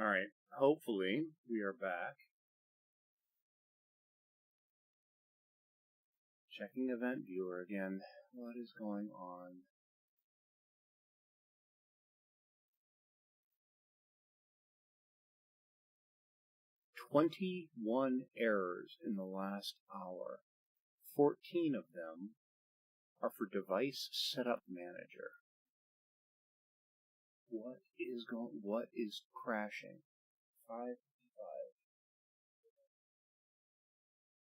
Alright, hopefully we are back. Checking event viewer again. What is going on? "21 errors in the last hour. 14 of them are for device setup manager. What is crashing? 555.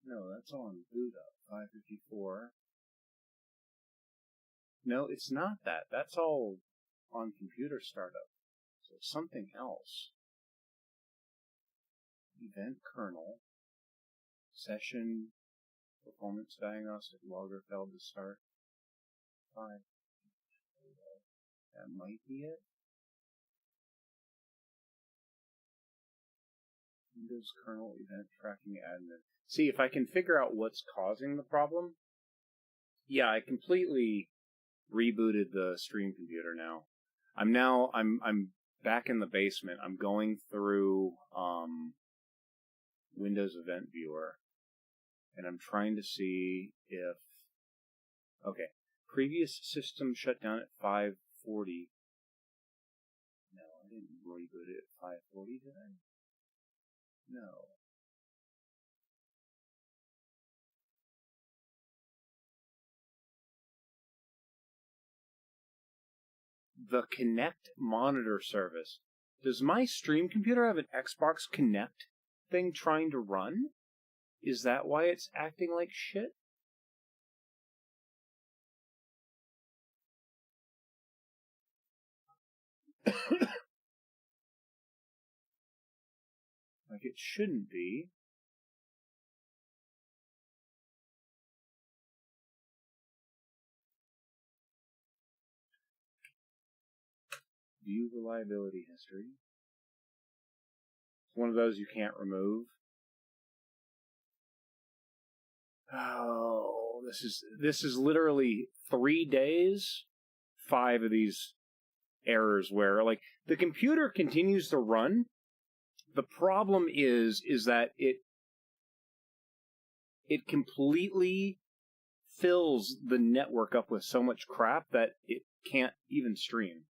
No, that's on boot up. 554. No, it's not that. That's all on computer startup. So something else. Event kernel. Session. Performance diagnostic logger failed to start. 5. That might be it. Windows kernel event tracking admin. See, if I can figure out what's causing the problem. Yeah, I completely rebooted the stream computer now. I'm back in the basement. I'm going through Windows Event Viewer, and I'm trying to see if previous system shut down at 5:40. No, I didn't reboot it at 5:40, did I? No. The Kinect monitor service. Does my stream computer have an Xbox Kinect thing trying to run? Is that why it's acting like shit? Like it shouldn't be. View reliability history. It's one of those you can't remove. Oh, this is literally 3 days, 5 of these errors where like the computer continues to run. The problem is that it completely fills the network up with so much crap that it can't even stream.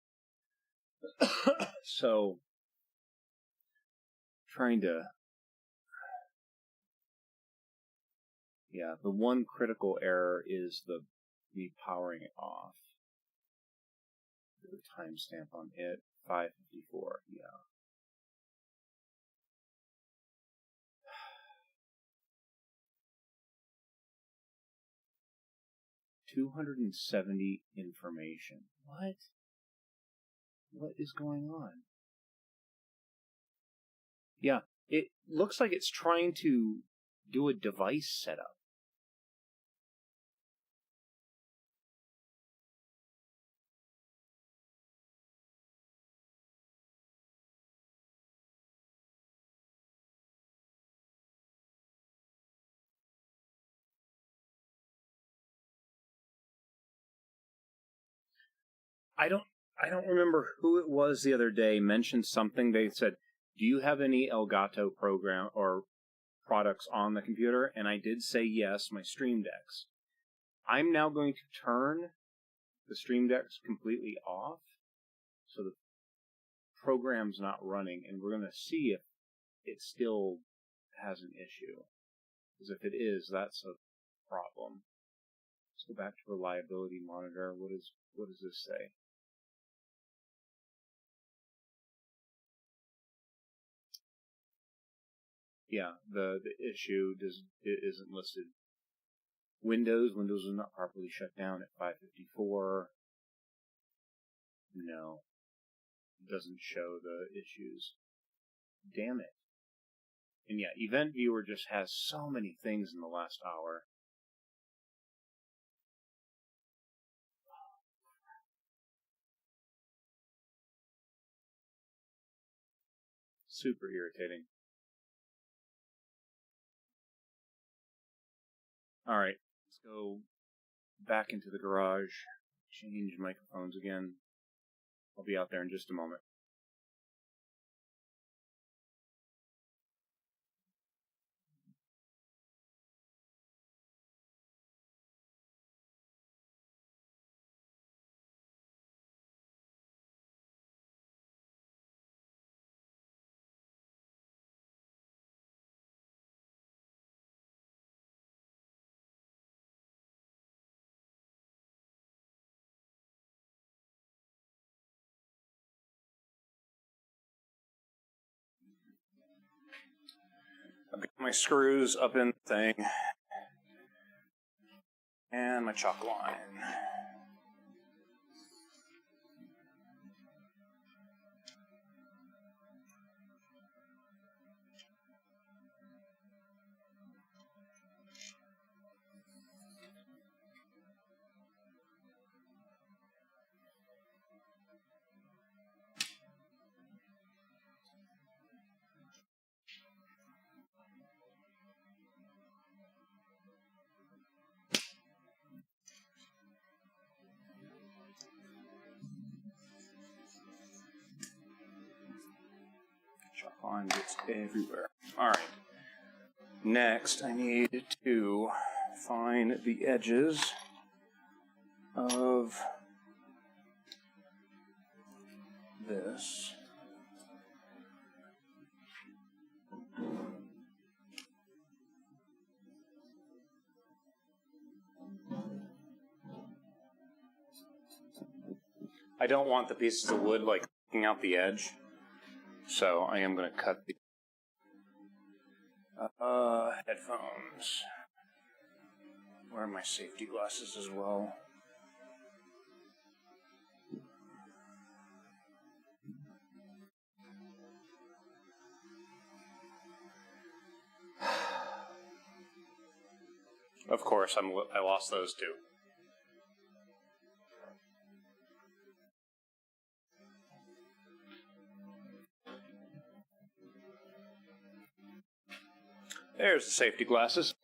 So, trying to... Yeah, the one critical error is me powering it off. The timestamp on it, 5:54, yeah. $270 information. What? What is going on? Yeah, it looks like it's trying to do a device setup. I don't remember who it was the other day mentioned something. They said, "Do you have any Elgato program or products on the computer?" And I did say yes, my Stream Decks. I'm now going to turn the Stream Decks completely off so the program's not running, and we're going to see if it still has an issue. Because if it is, that's a problem. Let's go back to reliability monitor. What does this say? Yeah, the issue isn't listed. Windows was not properly shut down at 5:54. No, it doesn't show the issues. Damn it. And yeah, Event Viewer just has so many things in the last hour. Super irritating. Alright, let's go back into the garage, change microphones again. I'll be out there in just a moment. I've got my screws up in the thing. And my chalk line. Chalk line gets everywhere. All right. Next, I need to find the edges of this. I don't want the pieces of wood like sticking out the edge, so I am going to cut the headphones. Wear my safety glasses as well. Of course, I lost those too. There's the safety glasses.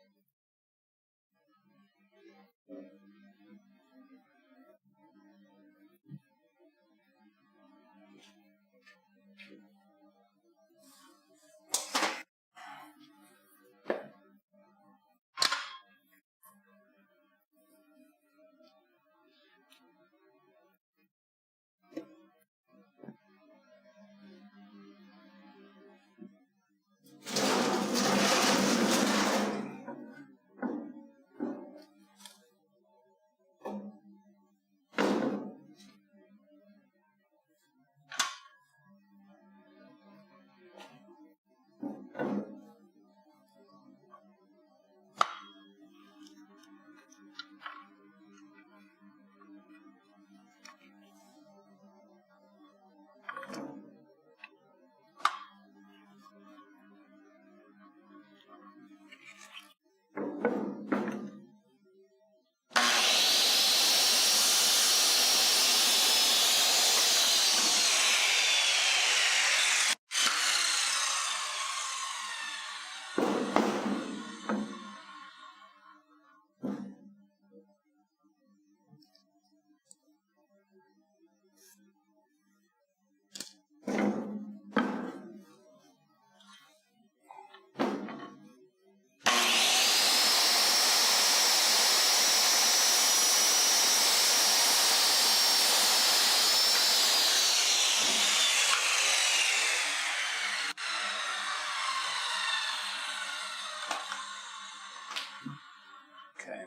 Okay.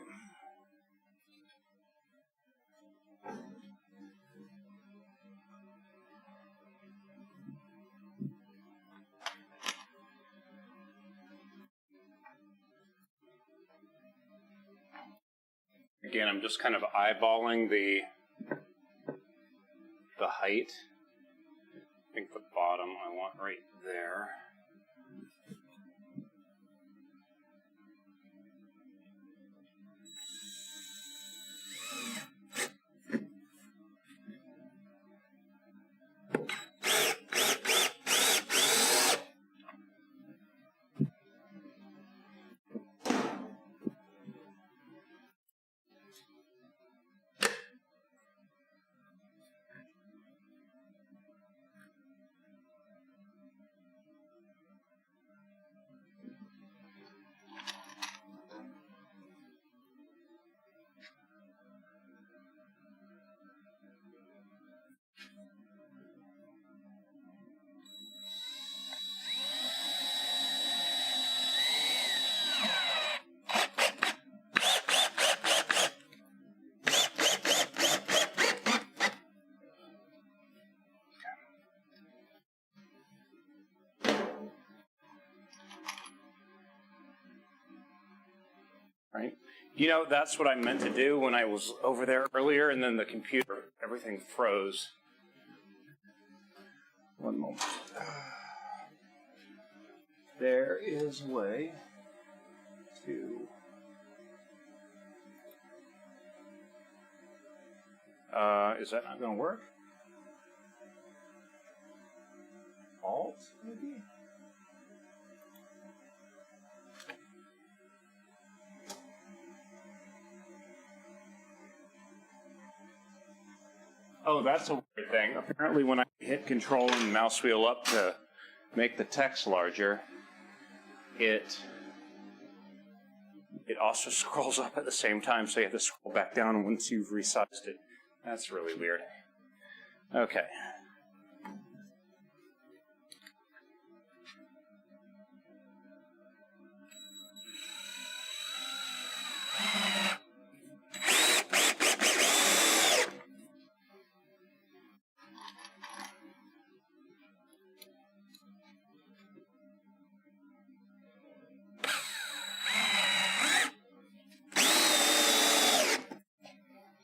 Again, I'm just kind of eyeballing the height. I think the bottom I want right there. right? You know, that's what I meant to do when I was over there earlier, and then the computer, everything froze. One moment. There is a way to... is that not going to work? Alt, maybe? Oh, that's a weird thing. Apparently when I hit Control and mouse wheel up to make the text larger, it also scrolls up at the same time, so you have to scroll back down once you've resized it. That's really weird. Okay.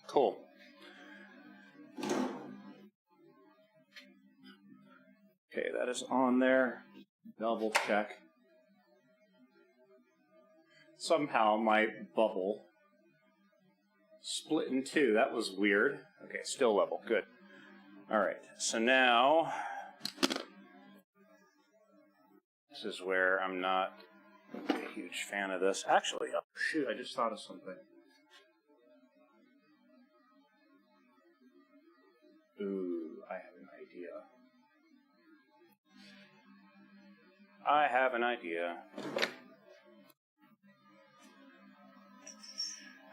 Cool. Okay, that is on there. Double check. Somehow my bubble split in two. That was weird. Okay, still level. Good. All right, so now this is where I'm not a huge fan of this. Actually, oh shoot, I just thought of something. Ooh, I have an idea. I have an idea.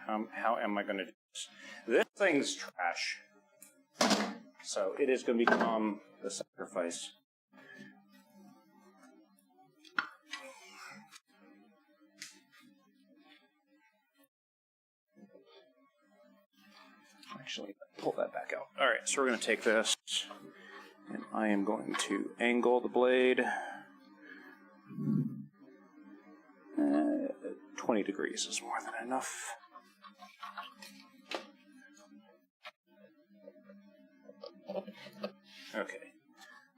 How am I going to do this? This thing's trash. So it is going to become the sacrifice. Actually, pull that back out. All right, so we're going to take this, and I am going to angle the blade 20 degrees is more than enough. Okay,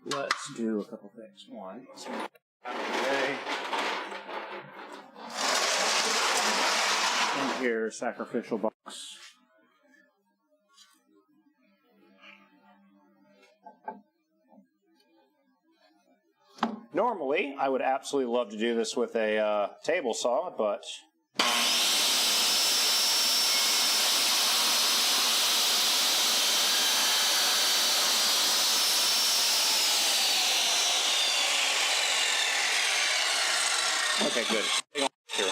let's do a couple things. One, let's move out of the way. And here, sacrificial box. Normally, I would absolutely love to do this with a table saw, but okay, good. Here.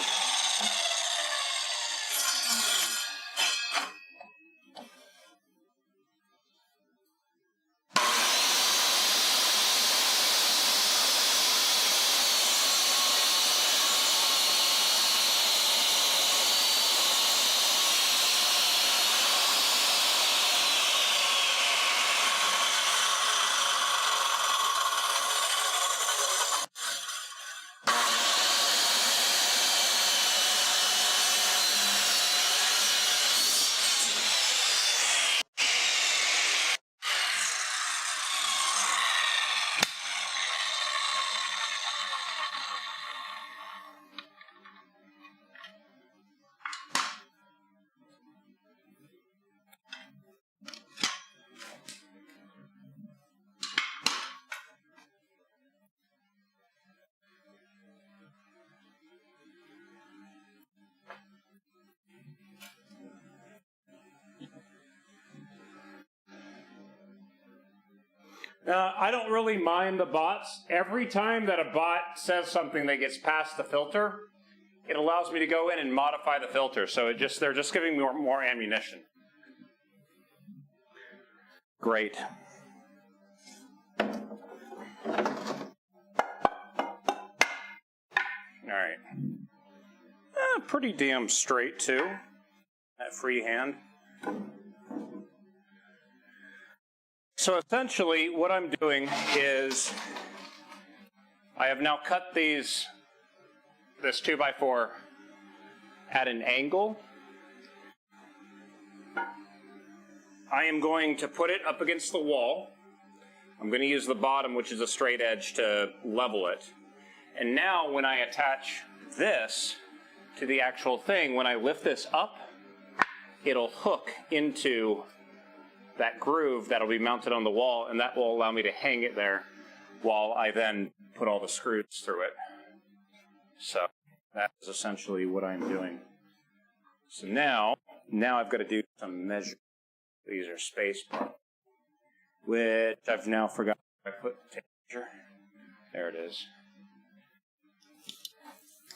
I don't really mind the bots. Every time that a bot says something that gets past the filter, it allows me to go in and modify the filter. So they're just giving me more ammunition. Great. All right. Pretty damn straight too. That free hand. So essentially what I'm doing is I have now cut this 2x4 at an angle. I am going to put it up against the wall. I'm going to use the bottom, which is a straight edge, to level it. And now when I attach this to the actual thing, when I lift this up, it'll hook into that groove that'll be mounted on the wall, and that will allow me to hang it there while I then put all the screws through it. So that is essentially what I'm doing. So now I've got to do some measure. These are space parts, which I've now forgotten. I put temperature. There it is.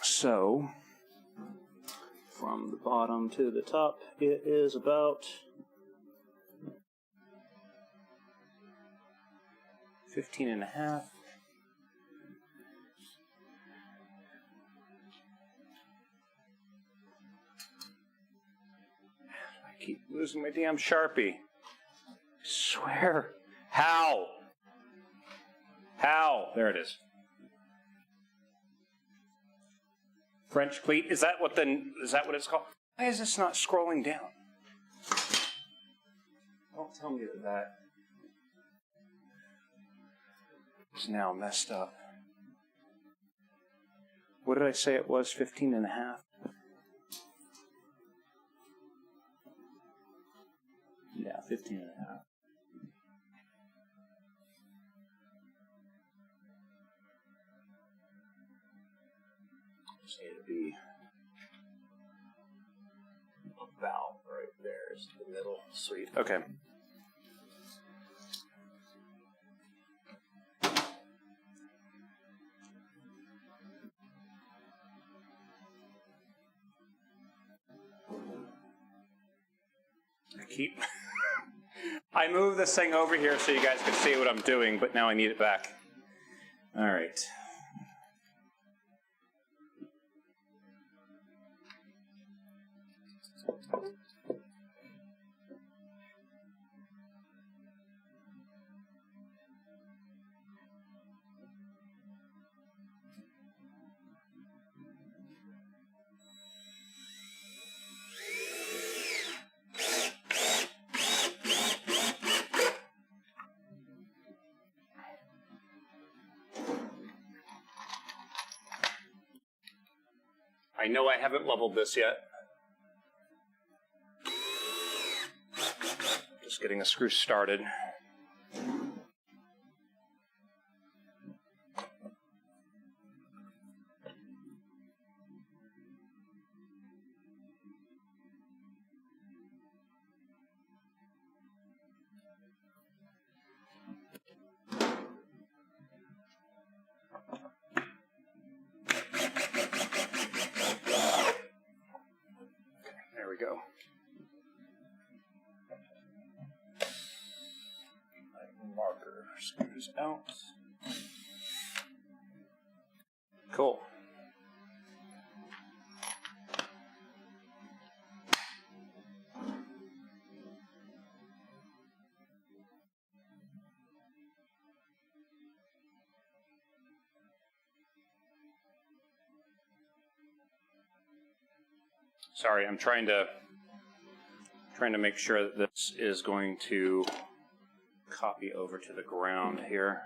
So from the bottom to the top, it is about 15.5. I keep losing my damn Sharpie. I swear. How? There it is. French cleat. Is that what it's called? Why is this not scrolling down? Don't tell me that is now messed up. What did I say it was? 15.5? Yeah, 15.5. Just need to be about right there is the middle. Sweet. Okay. I moved this thing over here so you guys could see what I'm doing, but now I need it back. All right. I know I haven't leveled this yet. Just getting a screw started. Go. Marker screws out. Cool. Sorry, I'm trying to make sure that this is going to copy over to the ground here.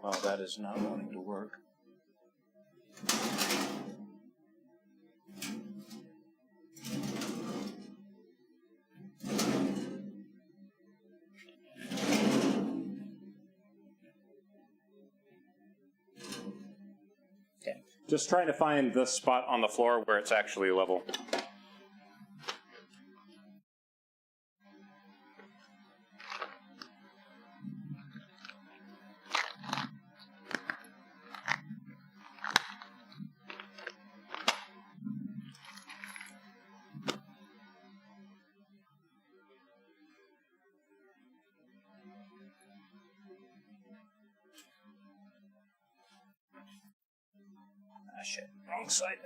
Oh, that is not wanting to work. Okay. Just trying to find the spot on the floor where it's actually level. shit. Wrong side.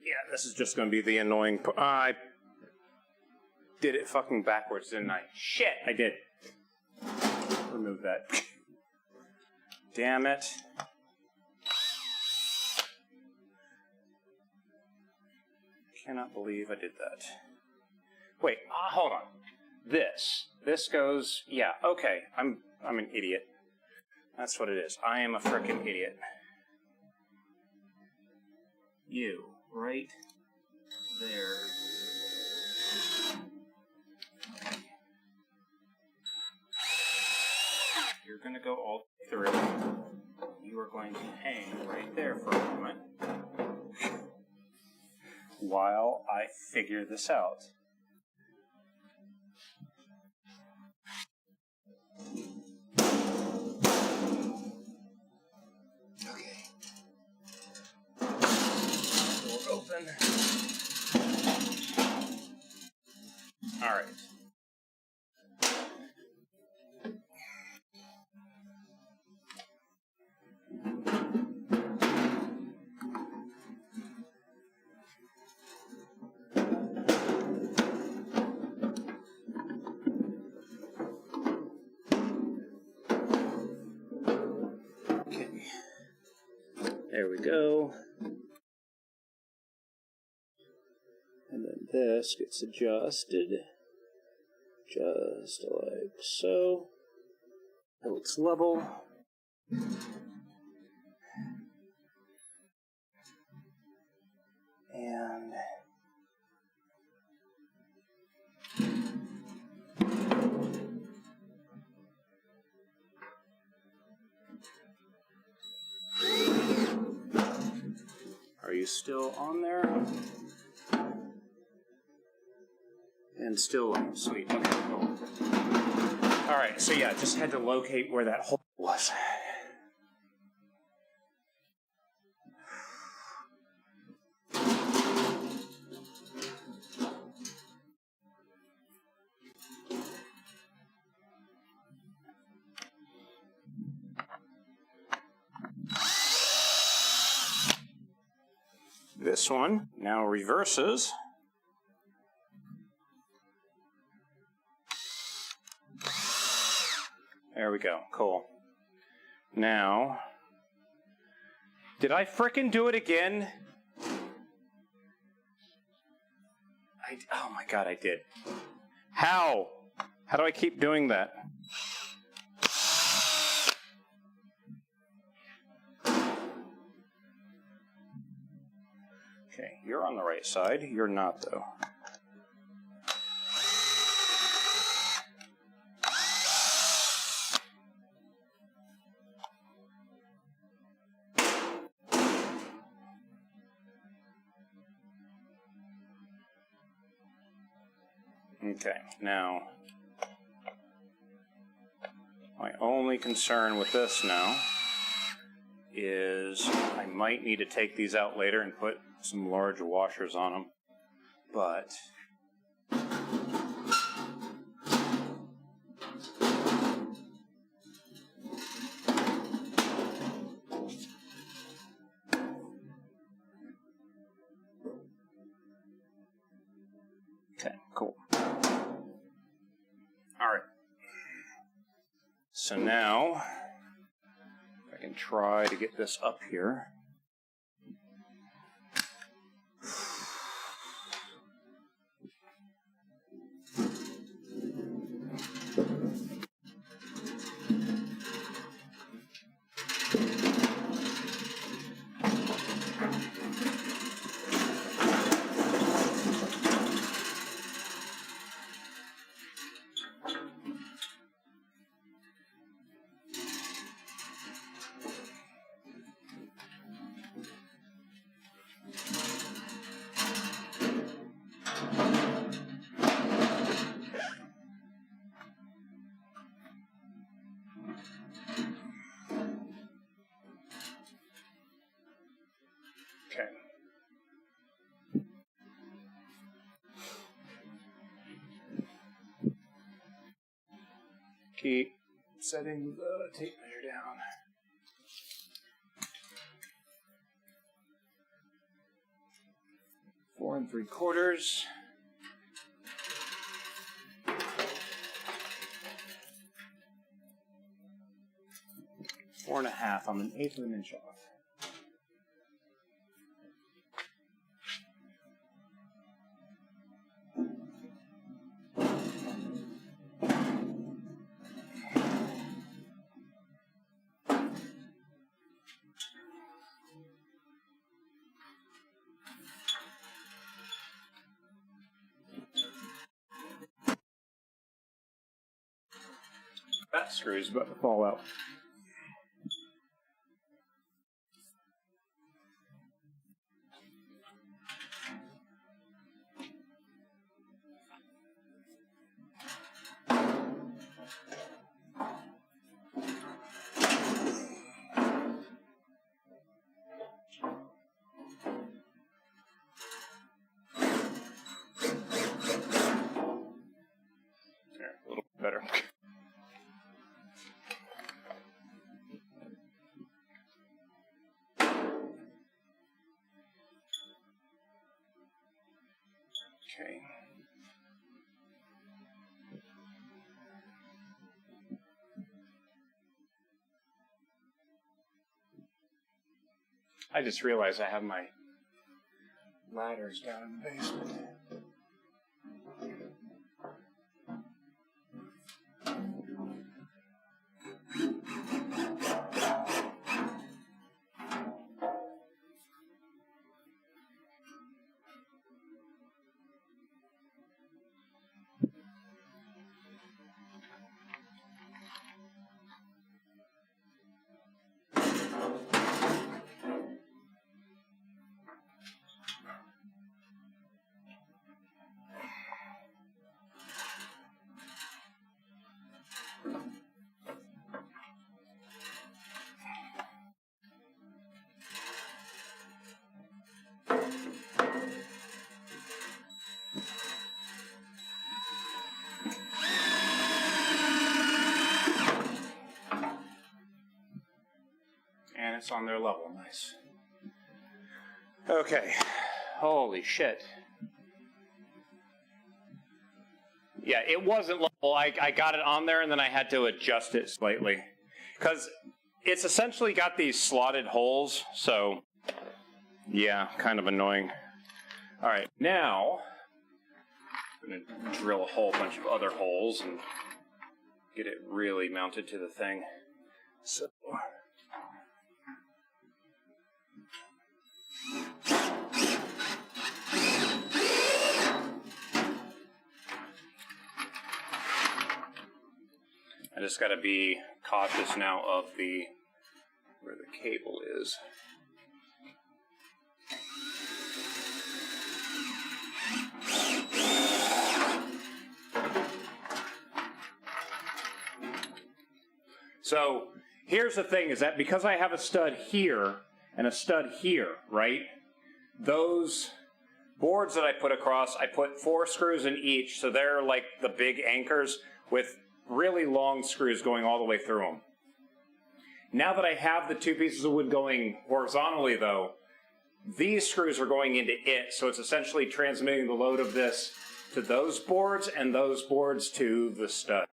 Yeah, this is just going to be the annoying I did it fucking backwards, didn't I? Shit, I did. Remove that. Damn it. Cannot believe I did that. Wait, hold on. This goes, yeah, okay. I'm an idiot. That's what it is. I am a frickin' idiot. You, right there. Okay. You're going to go all through. You are going to hang right there for a moment while I figure this out. Okay. Door open. All right. There we go. And then this gets adjusted just like so. That looks level. And are you still on there? And still sweet. Okay, cool. Alright, so yeah, just had to locate where that hole was. This one now reverses. There we go. Cool. Now, did I frickin' do it again? Oh my god, I did. How? How do I keep doing that? Okay, you're on the right side. You're not, though. Okay, now, my only concern with this now is I might need to take these out later and put some large washers on them, but okay, cool. All right. So now I can try to get this up here. Okay. Keep setting the tape measure down. 4 3/4. 4 1/2. I'm 1/8 of an inch off. That screw's about to fall out. There, a little better. Okay. I just realized I have my ladders down in the basement. And it's on their level, nice. Okay, holy shit. Yeah, it wasn't level. I got it on there and then I had to adjust it slightly. Because it's essentially got these slotted holes, so yeah, kind of annoying. All right, now I'm going to drill a whole bunch of other holes and get it really mounted to the thing. So I just got to be cautious now of where the cable is. So here's the thing, is that because I have a stud here and a stud here, right? Those boards that I put across, I put 4 screws in each, so they're like the big anchors with really long screws going all the way through them. Now that I have the 2 pieces of wood going horizontally though, these screws are going into it, so it's essentially transmitting the load of this to those boards and those boards to the studs.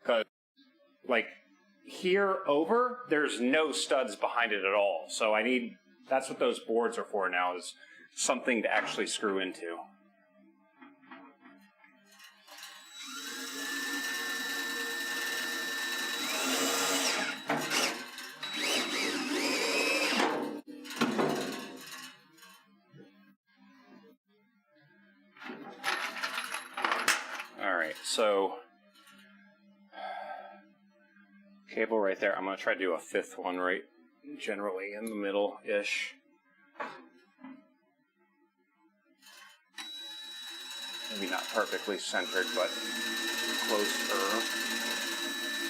Because, like, here over, there's no studs behind it at all. So that's what those boards are for now, is something to actually screw into. All right, so cable right there. I'm going to try to do a 5th one right generally in the middle-ish. Maybe not perfectly centered, but closer.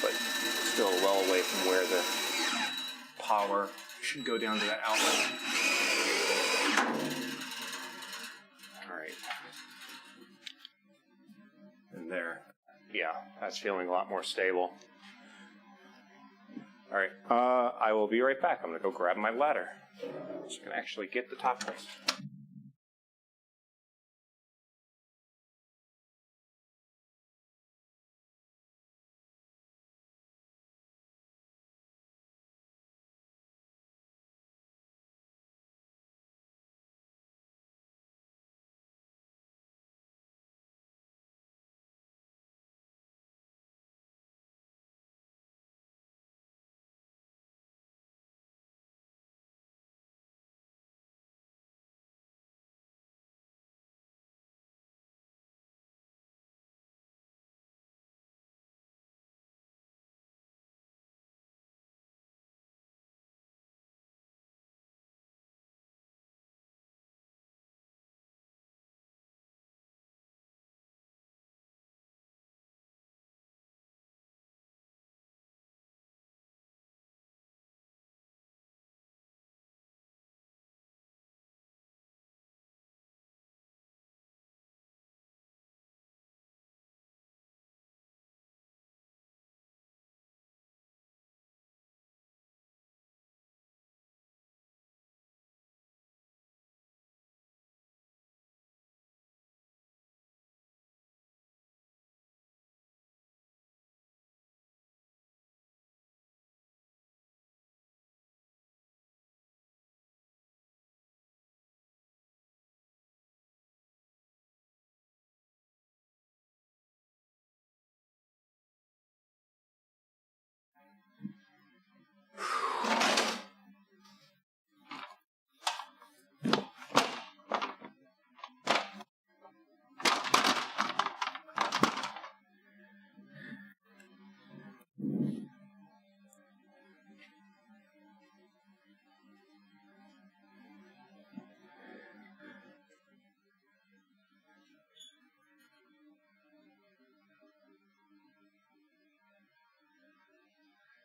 But still well away from where the power should go down to that outlet. that's feeling a lot more stable. All right, I will be right back. I'm going to go grab my ladder so I can actually get the top piece.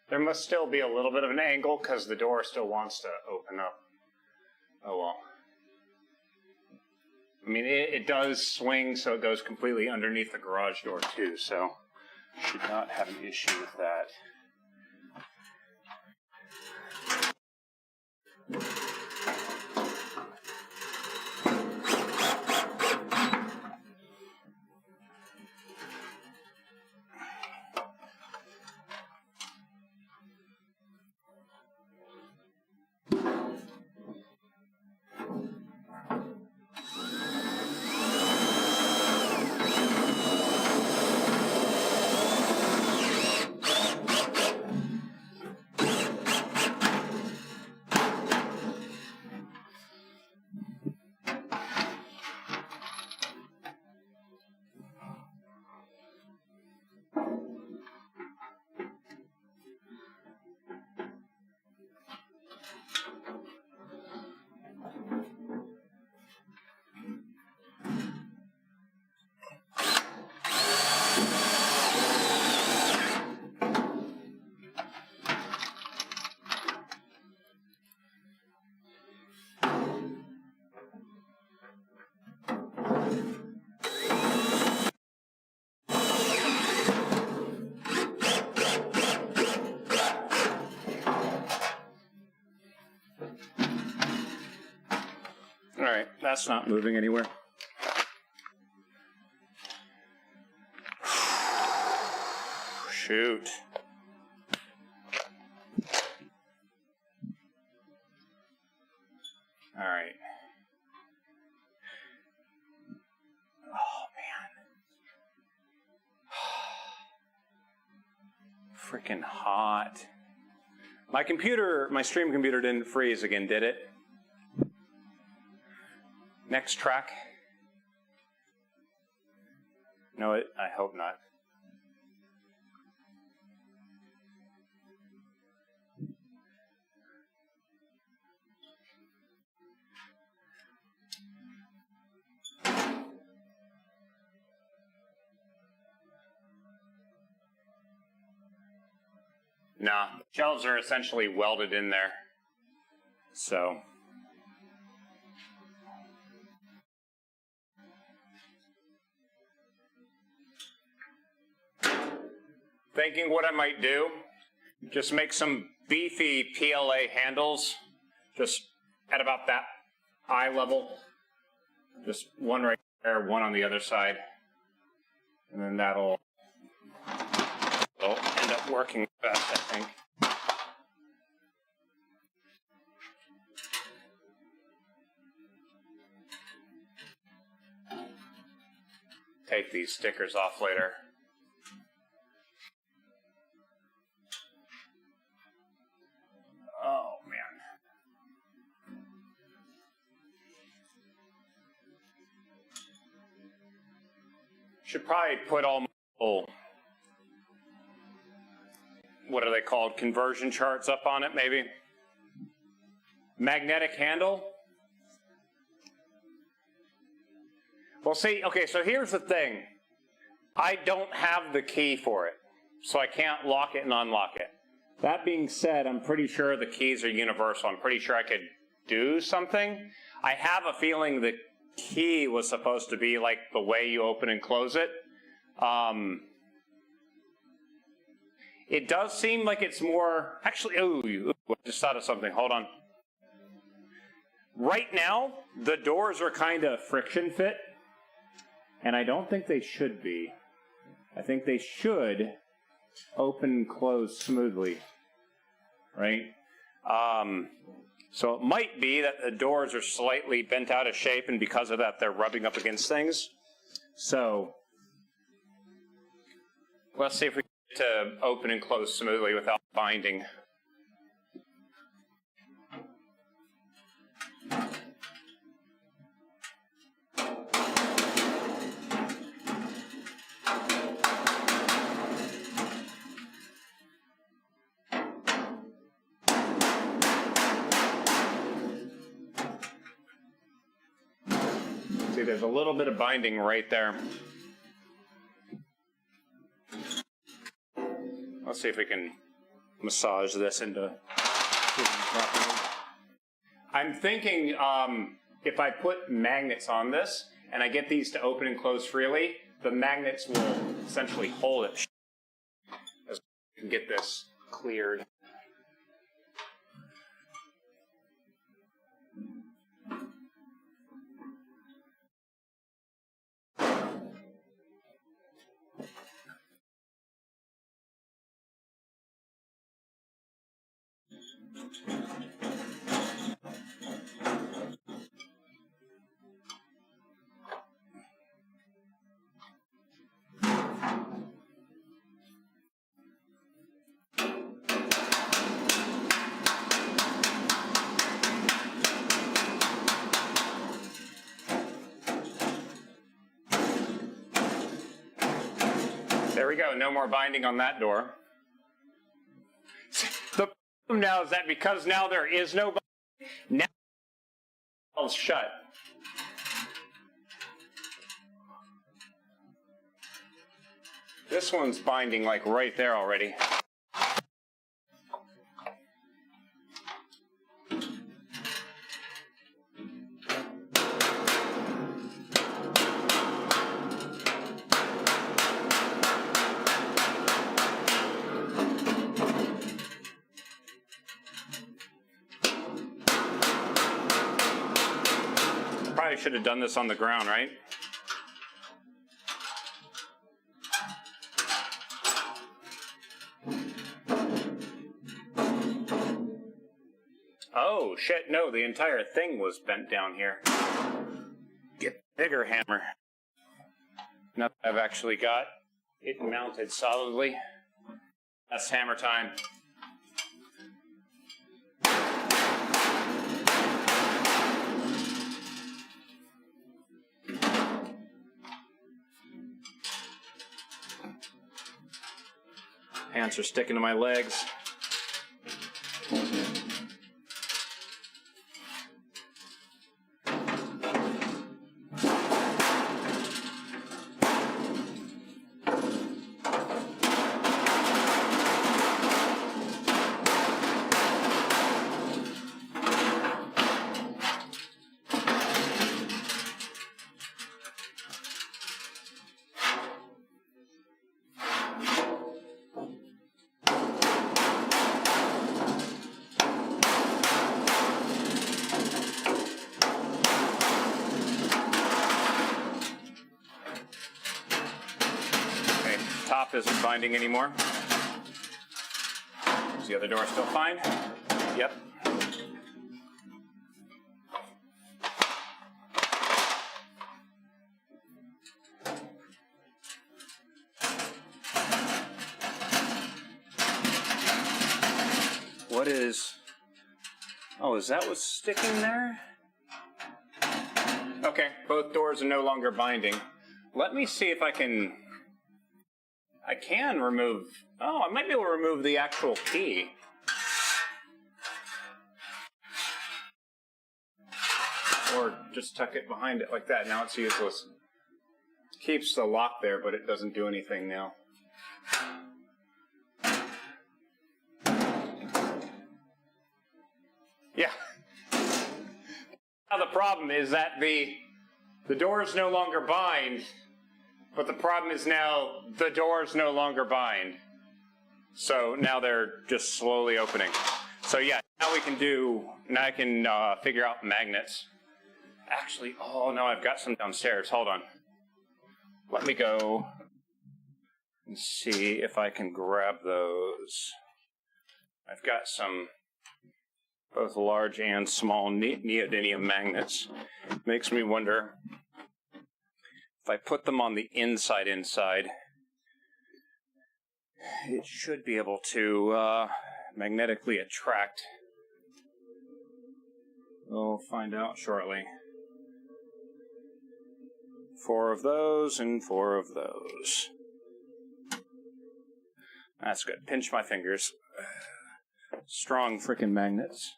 There must still be a little bit of an angle because the door still wants to open up. Oh well. I mean, it does swing, so it goes completely underneath the garage door too, so should not have an issue with that. All right, that's not moving anywhere. Shoot. All right. Oh, man. Freaking hot. My computer, my stream computer didn't freeze again, did it? Next track. No, I hope not. Nah, shelves are essentially welded in there. So. thinking what I might do, just make some beefy PLA handles, just at about that eye level. Just one right there, one on the other side. And then that'll end up working best, I think. Take these stickers off later. Oh, man. Should probably put all my what are they called? Conversion charts up on it, maybe. Magnetic handle. Well, see, okay, so here's the thing. I don't have the key for it, so I can't lock it and unlock it. That being said, I'm pretty sure the keys are universal. I'm pretty sure I could do something. I have a feeling the key was supposed to be like the way you open and close it. It does seem like it's more, actually, ooh, I just thought of something, hold on. Right now, the doors are kind of friction fit, and I don't think they should be. I think they should open and close smoothly, right? So it might be that the doors are slightly bent out of shape, and because of that, they're rubbing up against things. So let's see if we can get to open and close smoothly without binding. See, there's a little bit of binding right there. Let's see if we can massage this into properly. I'm thinking if I put magnets on this and I get these to open and close freely, the magnets will essentially hold it as we can get this cleared. There we go, no more binding on that door. The problem now is that because now there is no binding, now it's shut. This one's binding like right there already. Probably should have done this on the ground, right? Oh, shit, no, the entire thing was bent down here. Get a bigger hammer. Now that I've actually got it mounted solidly. That's hammer time. Hands are sticking to my legs. isn't binding anymore. Is the other door still fine? Yep. What is... Oh, is that what's sticking there? Okay, both doors are no longer binding. Let me see if I can... I can remove... Oh, I might be able to remove the actual key. Or just tuck it behind it like that. Now it's useless. Keeps the lock there, but it doesn't do anything now. Yeah. Now the problem is that the doors no longer bind, but the problem is now the doors no longer bind. So now they're just slowly opening. So yeah, now I can figure out magnets. Actually, oh no, I've got some downstairs. Hold on. Let me go and see if I can grab those. I've got some both large and small neodymium magnets. Makes me wonder if I put them on the inside, it should be able to magnetically attract. We'll find out shortly. 4 of those and 4 of those. That's good. Pinch my fingers. Strong frickin' magnets.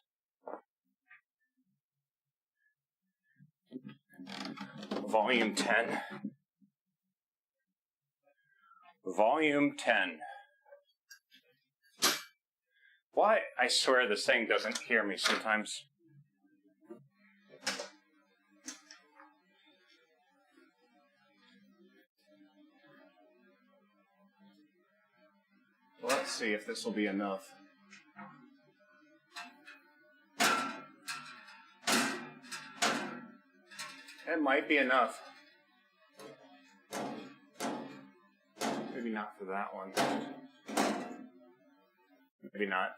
Volume 10. Volume 10. Why? I swear this thing doesn't hear me sometimes. Let's see if this will be enough. It might be enough. Maybe not for that one. Maybe not.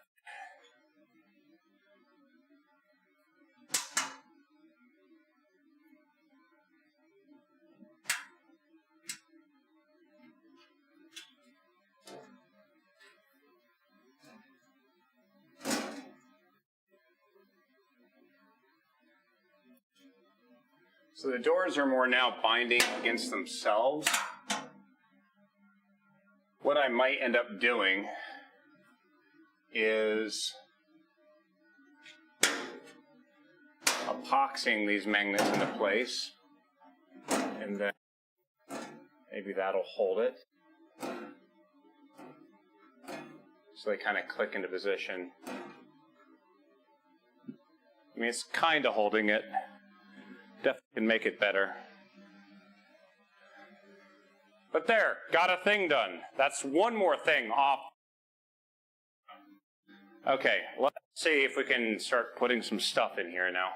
So the doors are more now binding against themselves. What I might end up doing is epoxying these magnets into place, and then maybe that'll hold it. So they kind of click into position. I mean, it's kind of holding it. Definitely can make it better. But there, got a thing done. That's one more thing off. Okay, let's see if we can start putting some stuff in here now.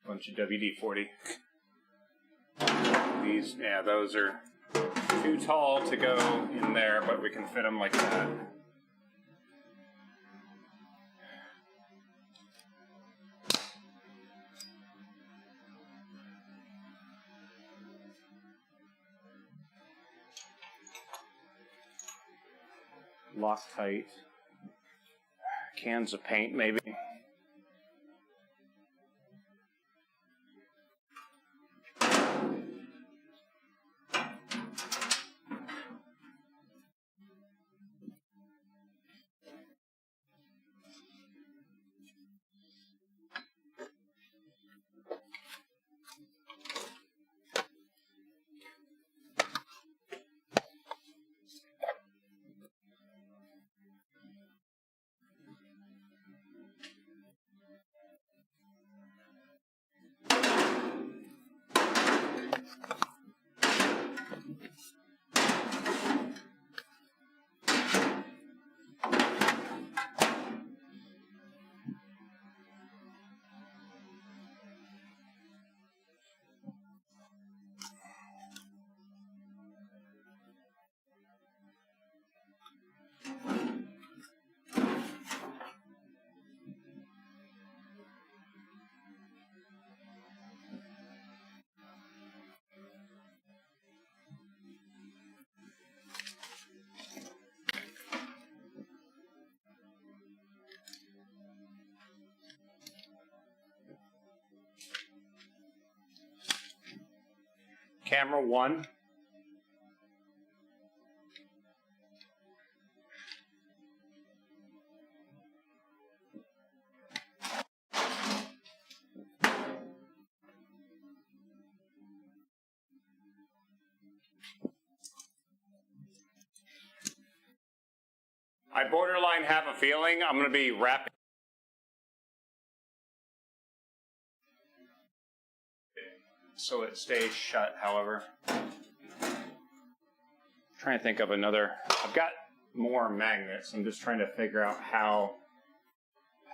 Bunch of WD-40. These, yeah, those are too tall to go in there, but we can fit them like that. Loctite. Cans of paint, maybe. Camera 1. I borderline have a feeling I'm going to be wrapping so it stays shut, however. Trying to think of another. I've got more magnets. I'm just trying to figure out how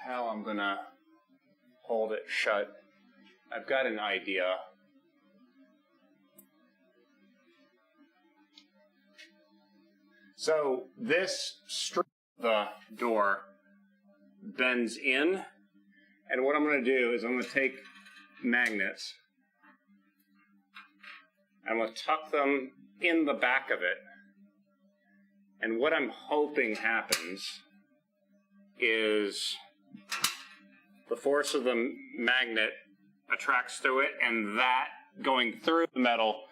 I'm going to hold it shut. I've got an idea. So this strip of the door bends in, and what I'm going to do is I'm going to take magnets. I'm going to tuck them in the back of it, and what I'm hoping happens is the force of the magnet attracts through it, and that going through the metal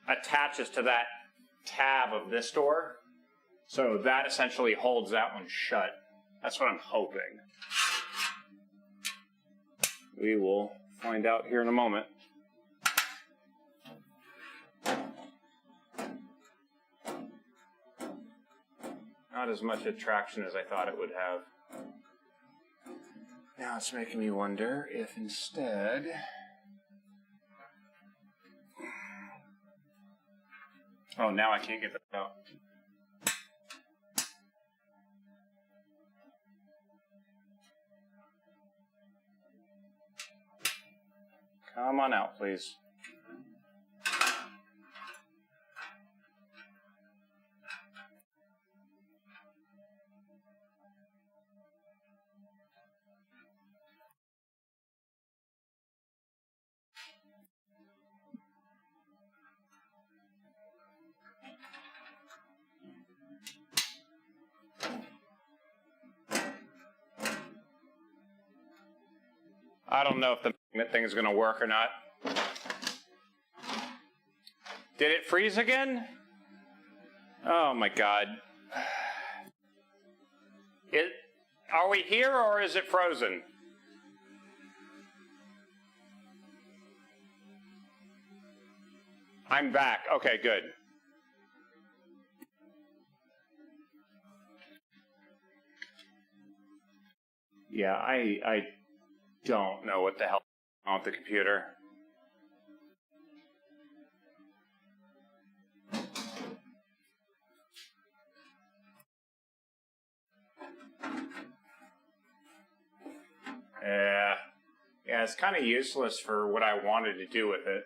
attaches to that tab of this door. So that essentially holds that one shut. That's what I'm hoping. We will find out here in a moment. Not as much attraction as I thought it would have. Now it's making me wonder if instead... Oh, now I can't get that out. Come on out, please. I don't know if the magnet thing is going to work or not. Did it freeze again? Oh my God. Are we here or is it frozen? I'm back. Okay, good. Yeah, I don't know what the hell is wrong with the computer. Yeah, it's kind of useless for what I wanted to do with it.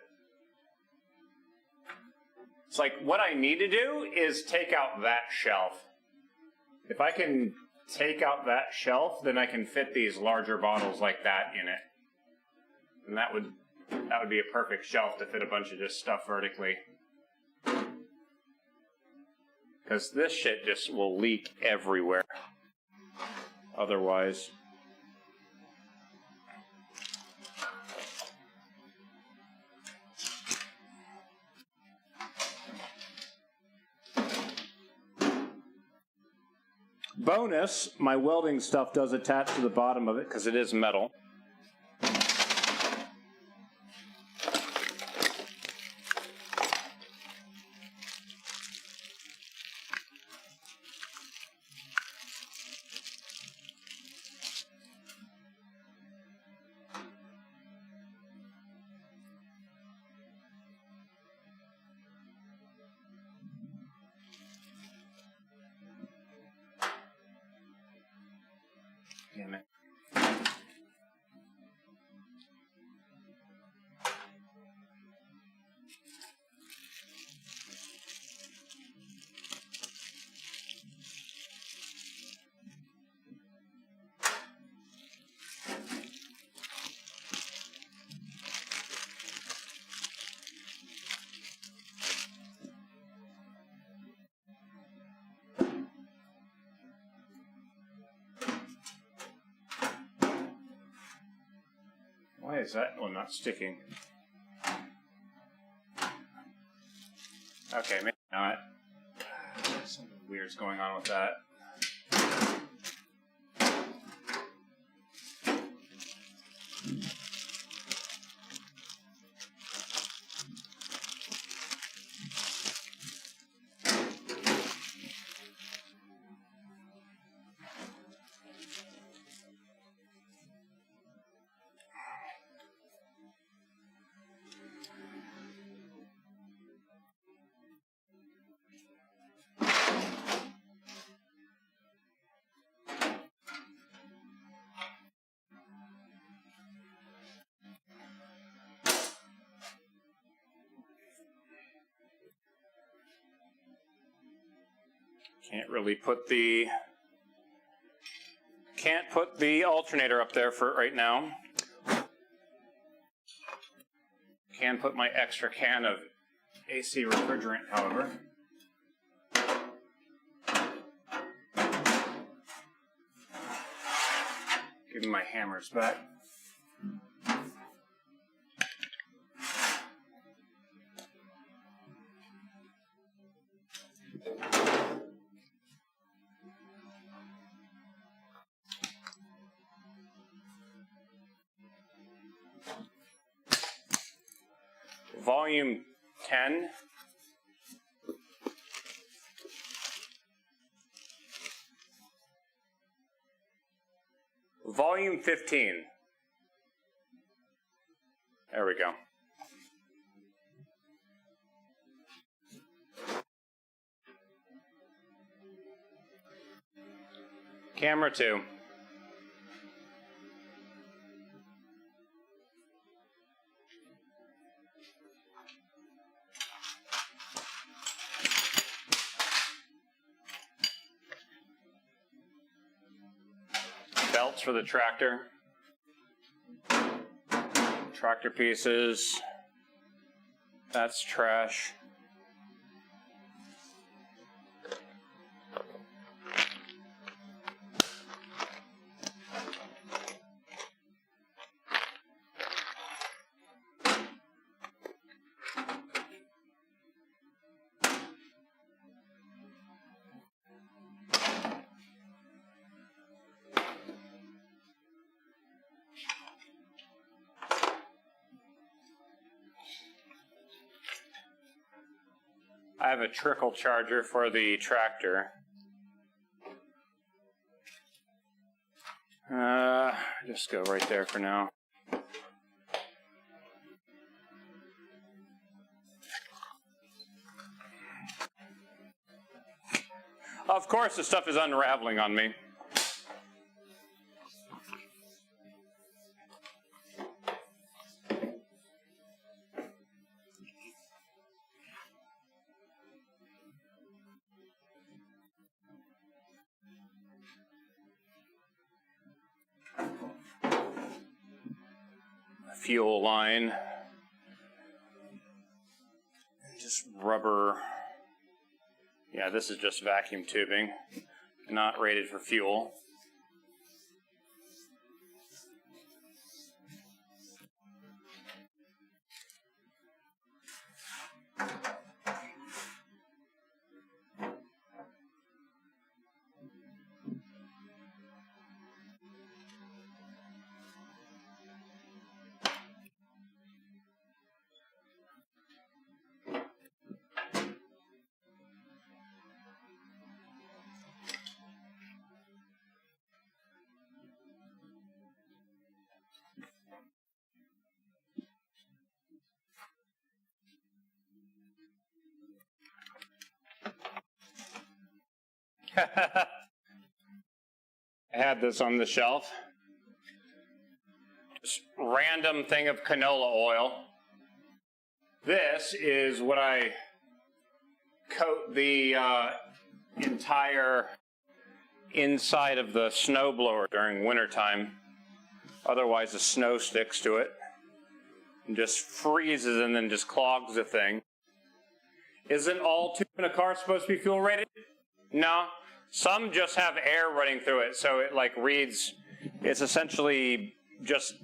It's like what I need to do is take out that shelf. If I can take out that shelf, then I can fit these larger bottles like that in it. And that would be a perfect shelf to fit a bunch of just stuff vertically. Because this shit just will leak everywhere otherwise. Bonus, my welding stuff does attach to the bottom of it because it is metal. Damn it. Why is that one not sticking? Okay, maybe not. Something weird's going on with that. Can't put the alternator up there for right now. Can put my extra can of AC refrigerant, however. Give me my hammers back. Volume 10. Volume 15. There we go. Camera 2. Belts for the tractor. Tractor pieces. That's trash. I have a trickle charger for the tractor. Just go right there for now. Of course, the stuff is unraveling on me. Fuel line, just rubber. Yeah, this is just vacuum tubing, not rated for fuel. I had this on the shelf. Just random thing of canola oil. This is what I coat the entire inside of the snowblower during wintertime. Otherwise the snow sticks to it and just freezes and then just clogs the thing. Isn't all tube in a car supposed to be fuel rated? No. Some just have air running through it, so it like reads, it's essentially just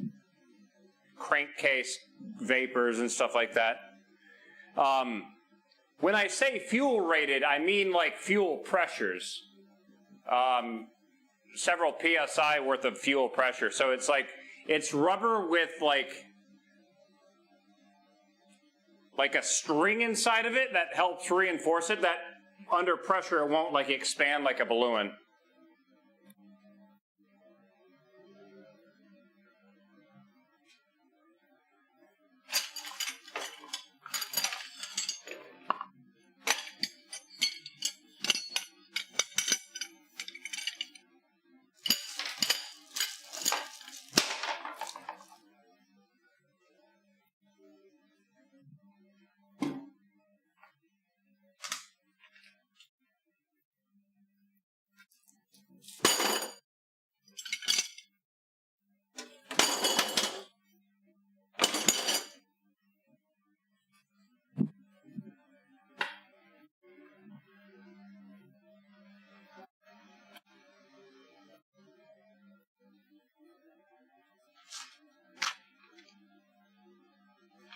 crankcase vapors and stuff like that. When I say fuel rated, I mean like fuel pressures. Several PSI worth of fuel pressure. So it's like, it's rubber with like a string inside of it that helps reinforce it, that under pressure it won't like expand like a balloon.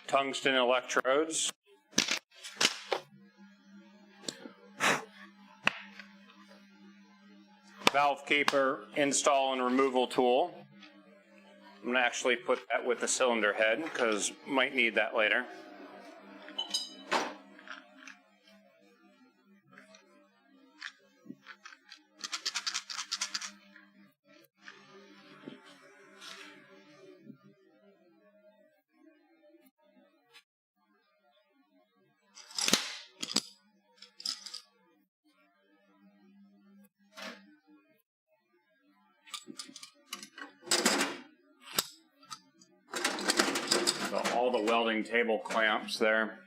Tungsten electrodes. Valve keeper install and removal tool. I'm going to actually put that with the cylinder head because might need that later. So all the welding table clamps there.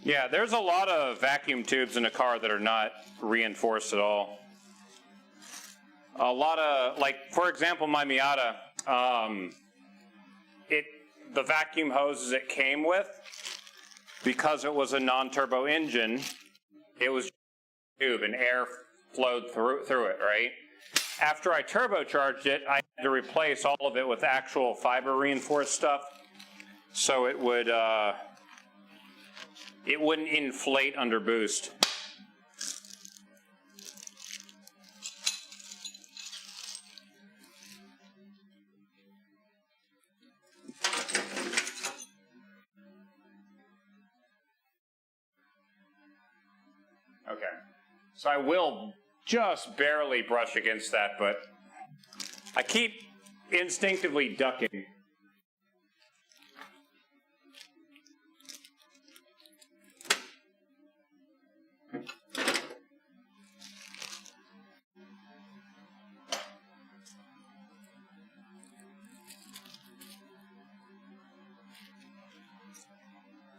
Yeah, there's a lot of vacuum tubes in a car that are not reinforced at all. A lot of, like, for example, my Miata, the vacuum hoses it came with, because it was a non-turbo engine, it was tube and air flowed through it, right? After I turbocharged it, I had to replace all of it with actual fiber reinforced stuff, so it wouldn't inflate under boost. Okay, so I will just barely brush against that, but I keep instinctively ducking.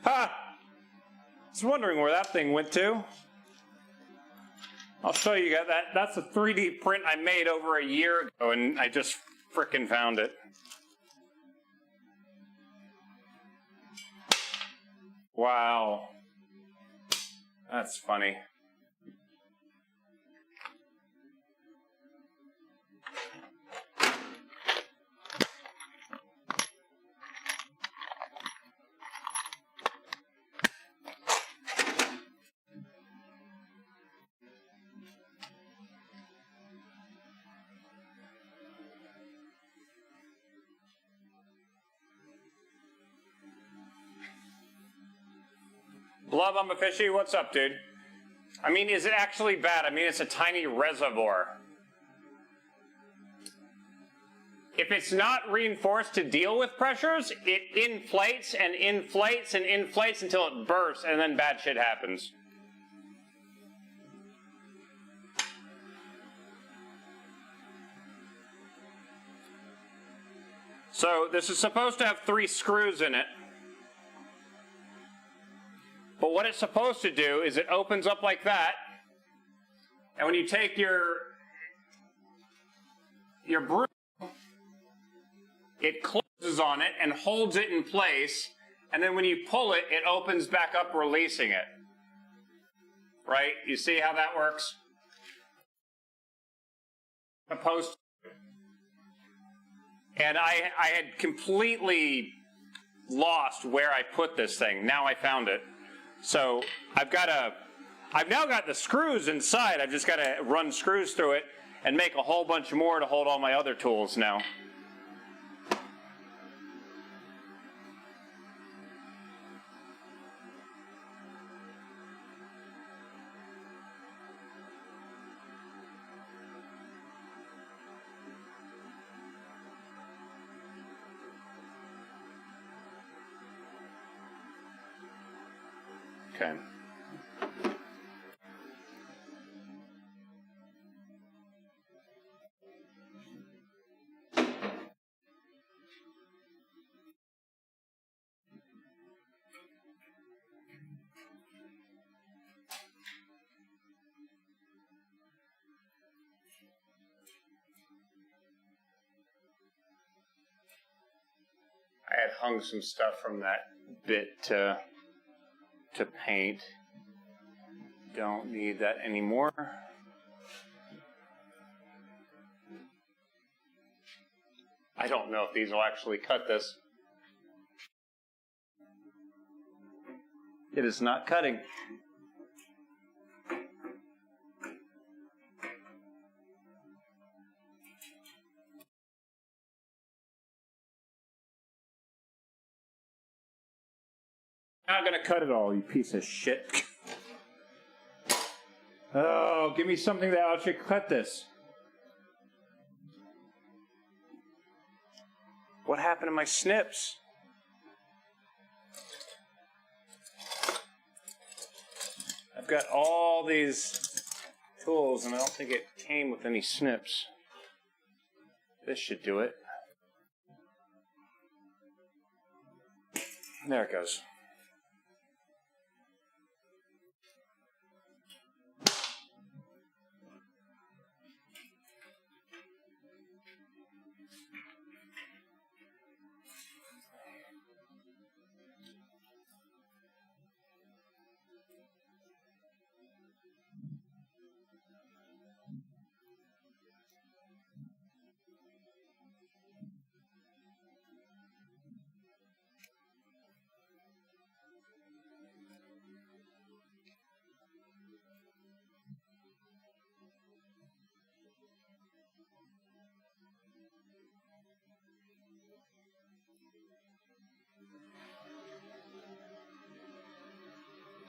Ha! I was wondering where that thing went to. I'll show you guys that. That's a 3D print I made over a year ago, and I just frickin' found it. Wow. That's funny. Love, I'm a fishy. What's up, dude? I mean, is it actually bad? I mean, it's a tiny reservoir. If it's not reinforced to deal with pressures, it inflates and inflates and inflates until it bursts, and then bad shit happens. So this is supposed to have 3 screws in it. But what it's supposed to do is it opens up like that, and when you take your broom, it closes on it and holds it in place, and then when you pull it, it opens back up, releasing it. Right? You see how that works? Opposed. And I had completely lost where I put this thing. Now I found it. So I've now got the screws inside. I've just got to run screws through it and make a whole bunch more to hold all my other tools now. Okay. I had hung some stuff from that bit to paint. Don't need that anymore. I don't know if these will actually cut this. It is not cutting. Not gonna cut it all, you piece of shit. Oh, give me something that actually cut this. What happened to my snips? I've got all these tools and I don't think it came with any snips. This should do it. There it goes.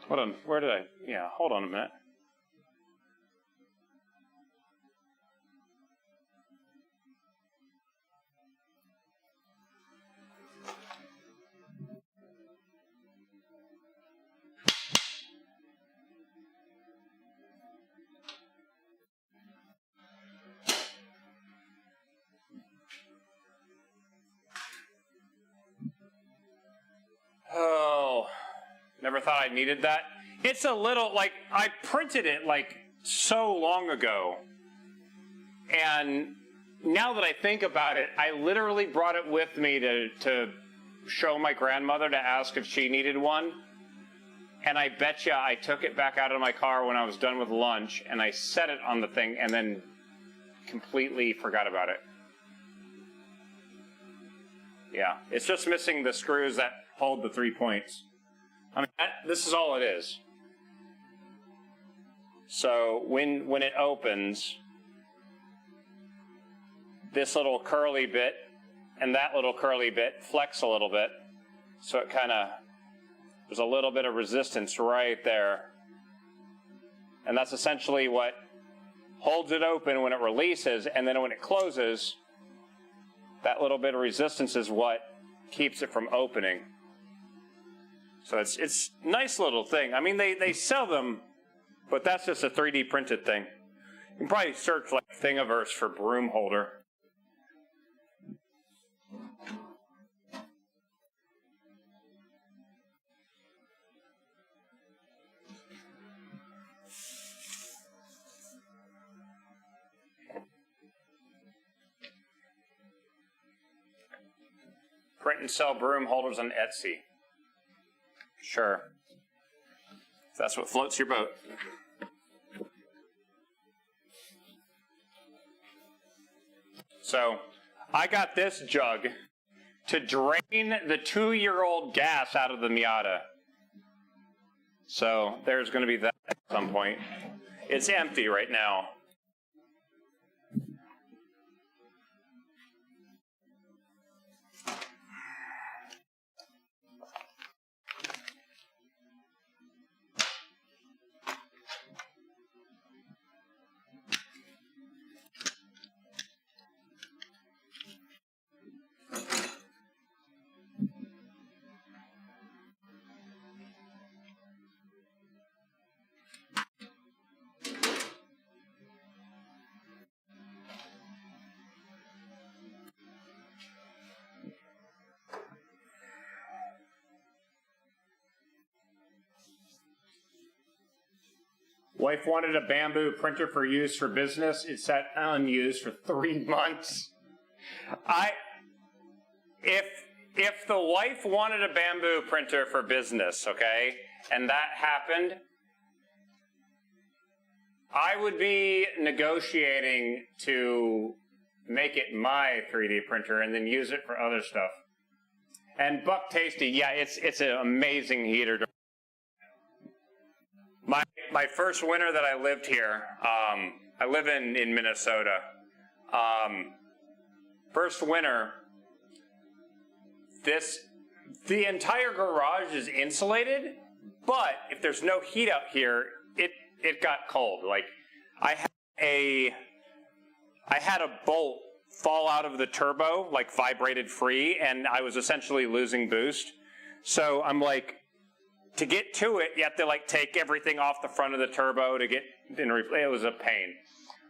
Hold on, where did I? Yeah, hold on a minute. Oh, never thought I needed that. It's a little, like, I printed it, like, so long ago. And now that I think about it, I literally brought it with me to show my grandmother to ask if she needed one. And I bet you I took it back out of my car when I was done with lunch, and I set it on the thing and then completely forgot about it. Yeah, it's just missing the screws that hold the 3 points. I mean, this is all it is. So when it opens, this little curly bit and that little curly bit flex a little bit. So it kind of, there's a little bit of resistance right there. And that's essentially what holds it open when it releases, and then when it closes, that little bit of resistance is what keeps it from opening. So it's a nice little thing. I mean, they sell them, but that's just a 3D printed thing. You can probably search like Thingiverse for broom holder. Print and sell broom holders on Etsy. Sure. If that's what floats your boat. So I got this jug to drain the 2-year-old gas out of the Miata. So there's going to be that at some point. It's empty right now. Wife wanted a bamboo printer for use for business. It sat unused for 3 months. If the wife wanted a bamboo printer for business, okay, and that happened, I would be negotiating to make it my 3D printer and then use it for other stuff. And Buck Tasty, yeah, it's an amazing heater. My first winter that I lived here, I live in Minnesota. First winter, the entire garage is insulated, but if there's no heat out here, it got cold. Like I had a bolt fall out of the turbo, like vibrated free, and I was essentially losing boost. So I'm like, to get to it, you have to like take everything off the front of the turbo to get, it was a pain.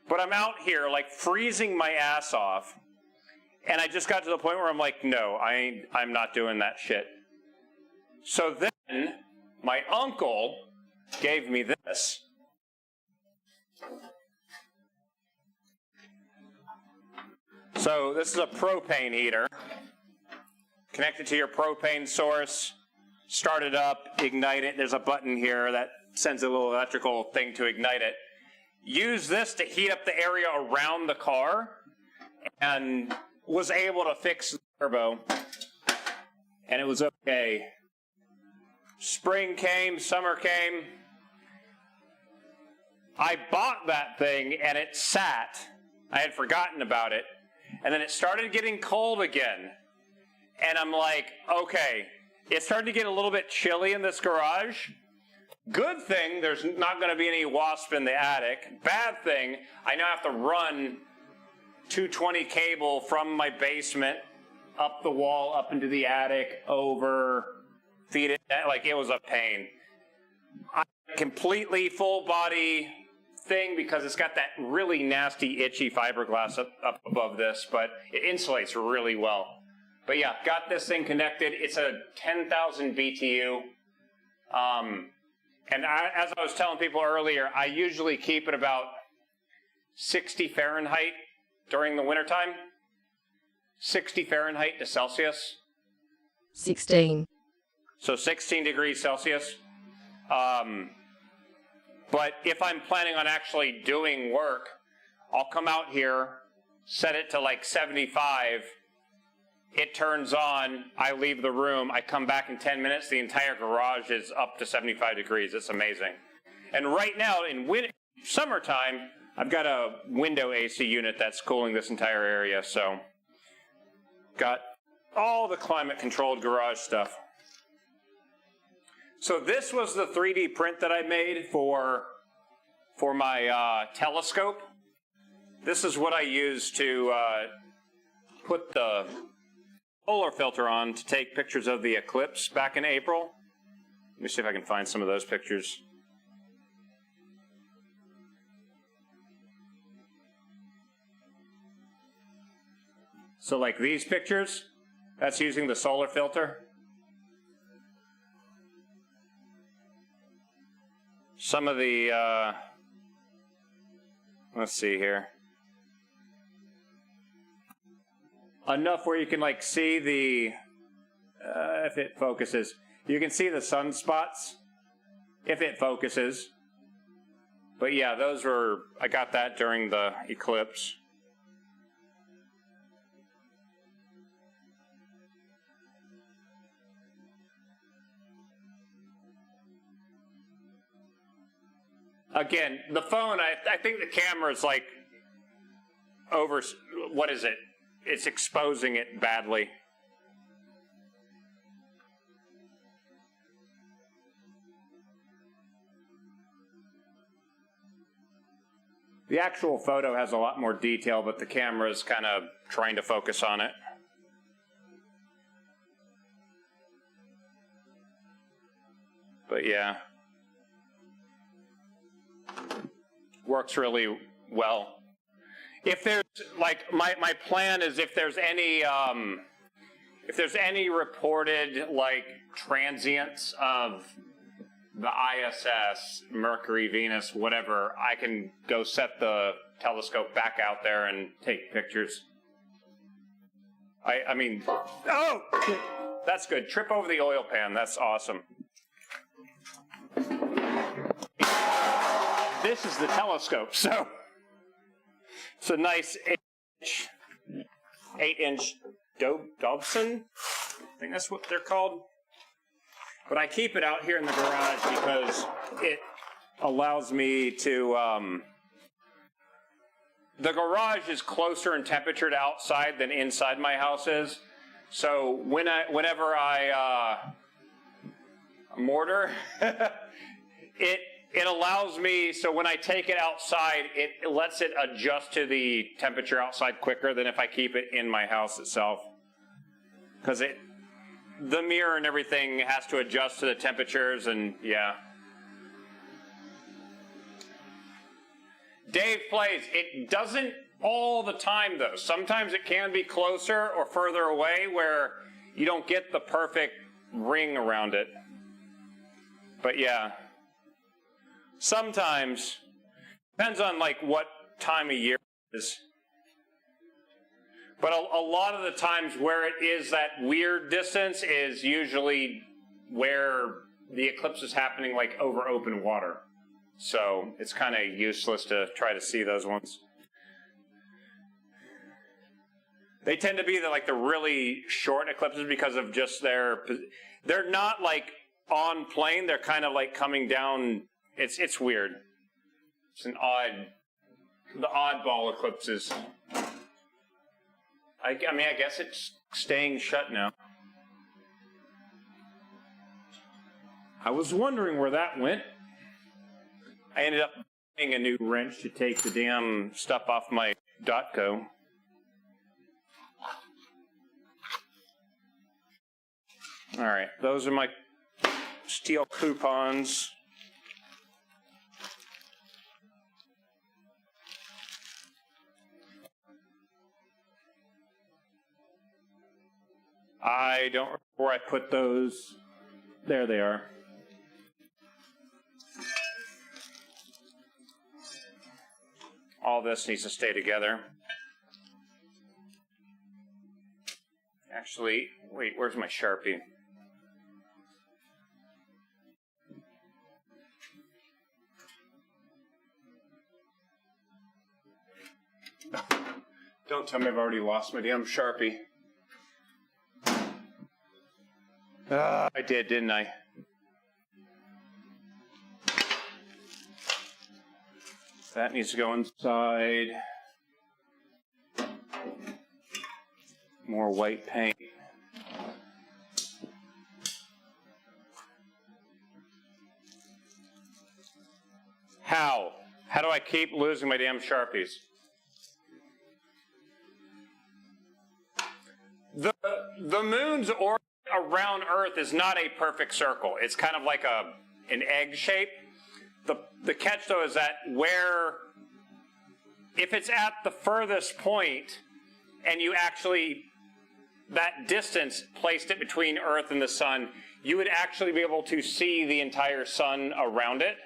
But I'm out here like freezing my ass off, and I just got to the point where I'm like, no, I'm not doing that shit. So then my uncle gave me this. So this is a propane heater. Connect it to your propane source. Start it up, ignite it. There's a button here that sends a little electrical thing to ignite it. Use this to heat up the area around the car, and was able to fix the turbo, and it was okay. Spring came, summer came. I bought that thing, and it sat. I had forgotten about it, and then it started getting cold again. And I'm like, okay. It started to get a little bit chilly in this garage. Good thing, there's not going to be any wasp in the attic. Bad thing, I now have to run 220 cable from my basement up the wall, up into the attic, over, feed it. Like, it was a pain. Completely full body thing because it's got that really nasty, itchy fiberglass up above this, but it insulates really well. But yeah, got this thing connected. It's a 10,000 BTU. And as I was telling people earlier, I usually keep it about 60 Fahrenheit during the wintertime. 60 Fahrenheit to Celsius. 16. So 16 degrees Celsius. But if I'm planning on actually doing work, I'll come out here, set it to like 75. It turns on, I leave the room, I come back in 10 minutes, the entire garage is up to 75 degrees. It's amazing. And right now, in summertime, I've got a window AC unit that's cooling this entire area, so got all the climate-controlled garage stuff. So this was the 3D print that I made for my telescope. This is what I used to put the solar filter on to take pictures of the eclipse back in April. Let me see if I can find some of those pictures. So like these pictures, that's using the solar filter. Some of the, let's see here. Enough where you can like see the, if it focuses. You can see the sunspots if it focuses. But yeah, I got that during the eclipse. Again, the phone, I think the camera is like what is it? It's exposing it badly. The actual photo has a lot more detail, but the camera is kind of trying to focus on it. But yeah. Works really well. If there's like my plan is if there's any reported like transients of the ISS, Mercury, Venus, whatever, I can go set the telescope back out there and take pictures. I mean, oh, that's good. Trip over the oil pan. That's awesome. This is the telescope, so it's a nice 8-inch Dobson. I think that's what they're called. But I keep it out here in the garage because it allows me to. The garage is closer in temperature to outside than inside my house is. So whenever I mortar, it allows me, so when I take it outside, it lets it adjust to the temperature outside quicker than if I keep it in my house itself. Because the mirror and everything has to adjust to the temperatures, and yeah. Dave plays. It doesn't all the time, though. Sometimes it can be closer or further away where you don't get the perfect ring around it. But yeah. Sometimes, depends on like what time of year it is. But a lot of the times where it is that weird distance is usually where the eclipse is happening like over open water. So it's kind of useless to try to see those ones. They tend to be the really short eclipses because of just they're not like on plane, they're kind of like coming down. It's weird. It's the oddball eclipses. I mean, I guess it's staying shut now. I was wondering where that went. I ended up buying a new wrench to take the damn stuff off my Dotco. All right, those are my steel coupons. I don't remember where I put those. There they are. All this needs to stay together. Actually, wait, where's my Sharpie? Don't tell me I've already lost my damn Sharpie. I did, didn't I? That needs to go inside. More white paint. How? How do I keep losing my damn Sharpies? The moon's orbit around Earth is not a perfect circle. It's kind of like an egg shape. The catch, though, is that if it's at the furthest point, and you actually, that distance placed it between Earth and the sun, you would actually be able to see the entire sun around it.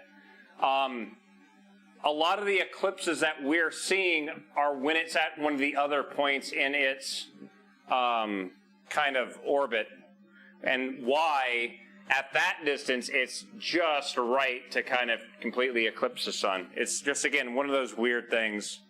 A lot of the eclipses that we're seeing are when it's at one of the other points in its kind of orbit. And why? at that distance, it's just right to kind of completely eclipse the sun. It's just, again, one of those weird things.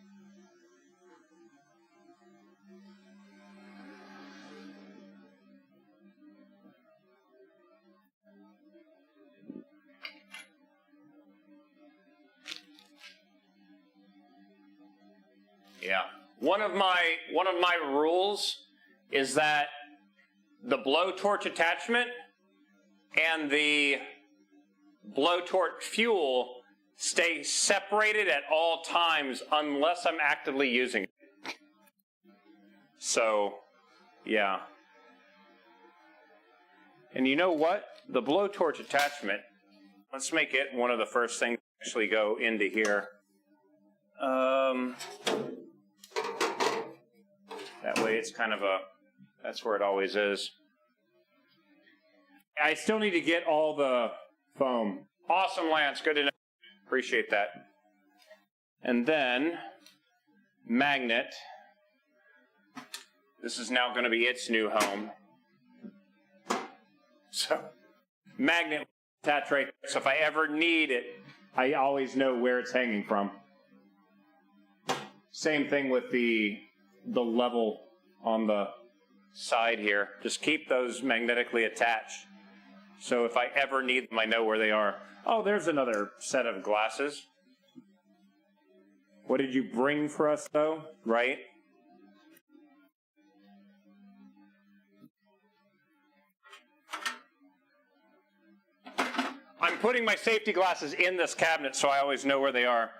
Yeah. One of my rules is that the blowtorch attachment and the blowtorch fuel stay separated at all times unless I'm actively using it. So, yeah. And you know what? The blowtorch attachment, let's make it one of the first things to actually go into here. That way it's kind of that's where it always is. I still need to get all the foam. Awesome, Lance. Good to know. Appreciate that. And then, magnet. This is now going to be its new home. So, magnet attached right there. So if I ever need it, I always know where it's hanging from. Same thing with the level on the side here. Just keep those magnetically attached. So if I ever need them, I know where they are. Oh, there's another set of glasses. What did you bring for us, though? Right? I'm putting my safety glasses in this cabinet so I always know where they are.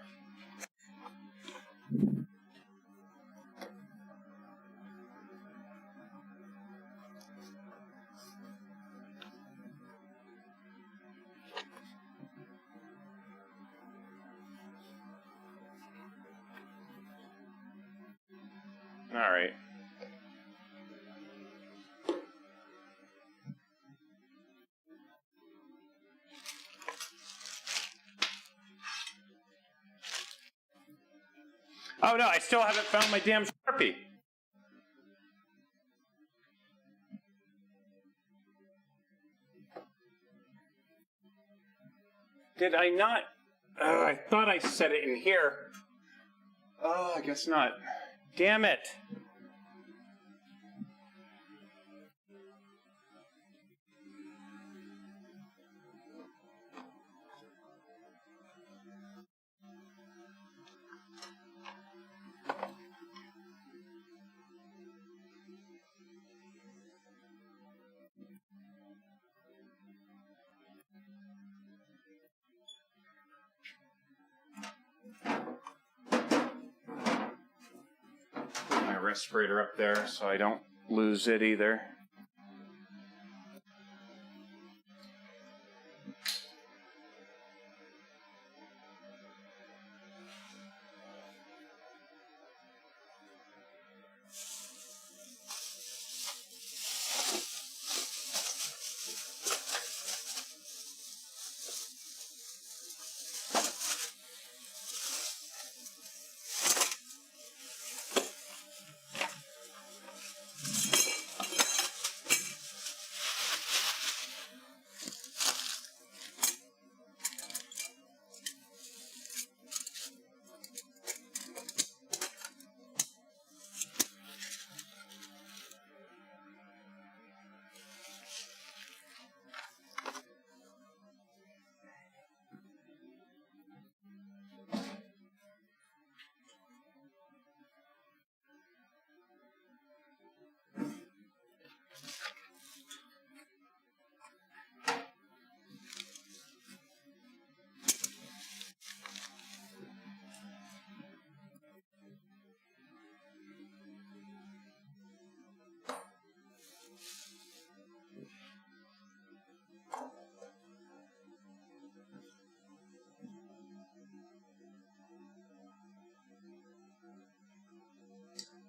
All right. Oh no, I still haven't found my damn Sharpie. Did I not? I thought I set it in here. Oh, I guess not. Damn it. My respirator up there so I don't lose it either.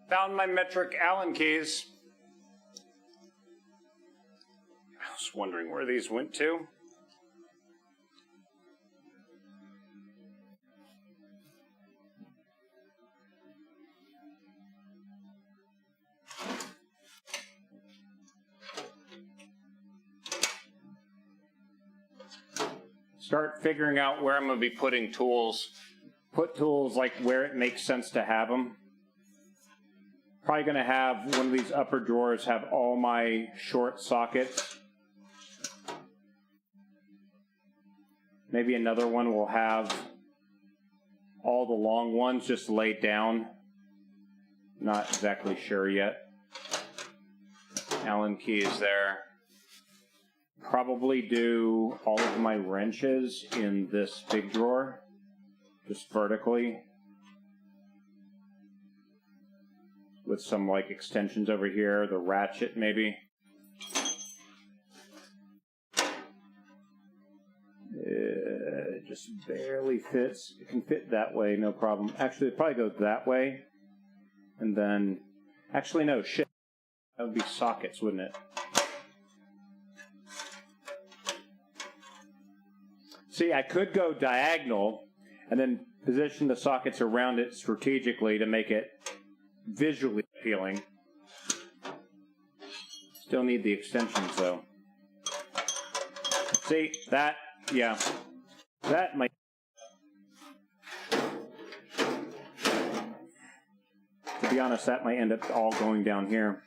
Found my metric Allen keys. I was wondering where these went to. start figuring out where I'm going to be putting tools. Put tools like where it makes sense to have them. Probably going to have one of these upper drawers have all my short sockets. Maybe another one will have all the long ones just laid down. Not exactly sure yet. Allen keys there. Probably do all of my wrenches in this big drawer, just vertically, with some like extensions over here, the ratchet maybe. It just barely fits. It can fit that way, no problem. Actually, it probably goes that way, and then, actually no, shit. That would be sockets, wouldn't it? See, I could go diagonal and then position the sockets around it strategically to make it visually appealing. Still need the extensions though. See, that, yeah, that might. To be honest, that might end up all going down here.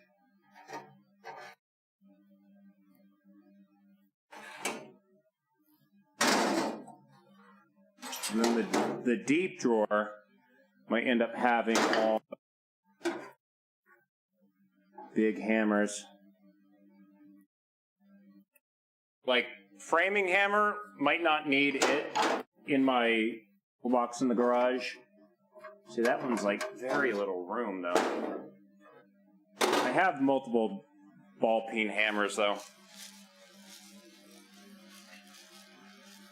And then the deep drawer might end up having all big hammers. Like, framing hammer, might not need it in my box in the garage. See, that one's like very little room though. I have multiple ball peen hammers though.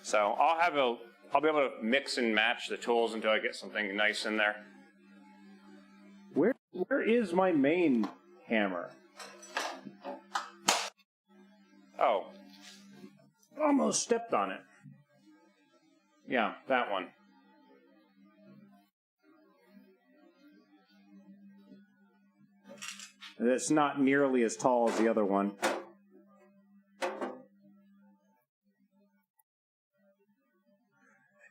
So I'll be able to mix and match the tools until I get something nice in there. Where is my main hammer? Oh, almost stepped on it. Yeah, that one. It's not nearly as tall as the other one.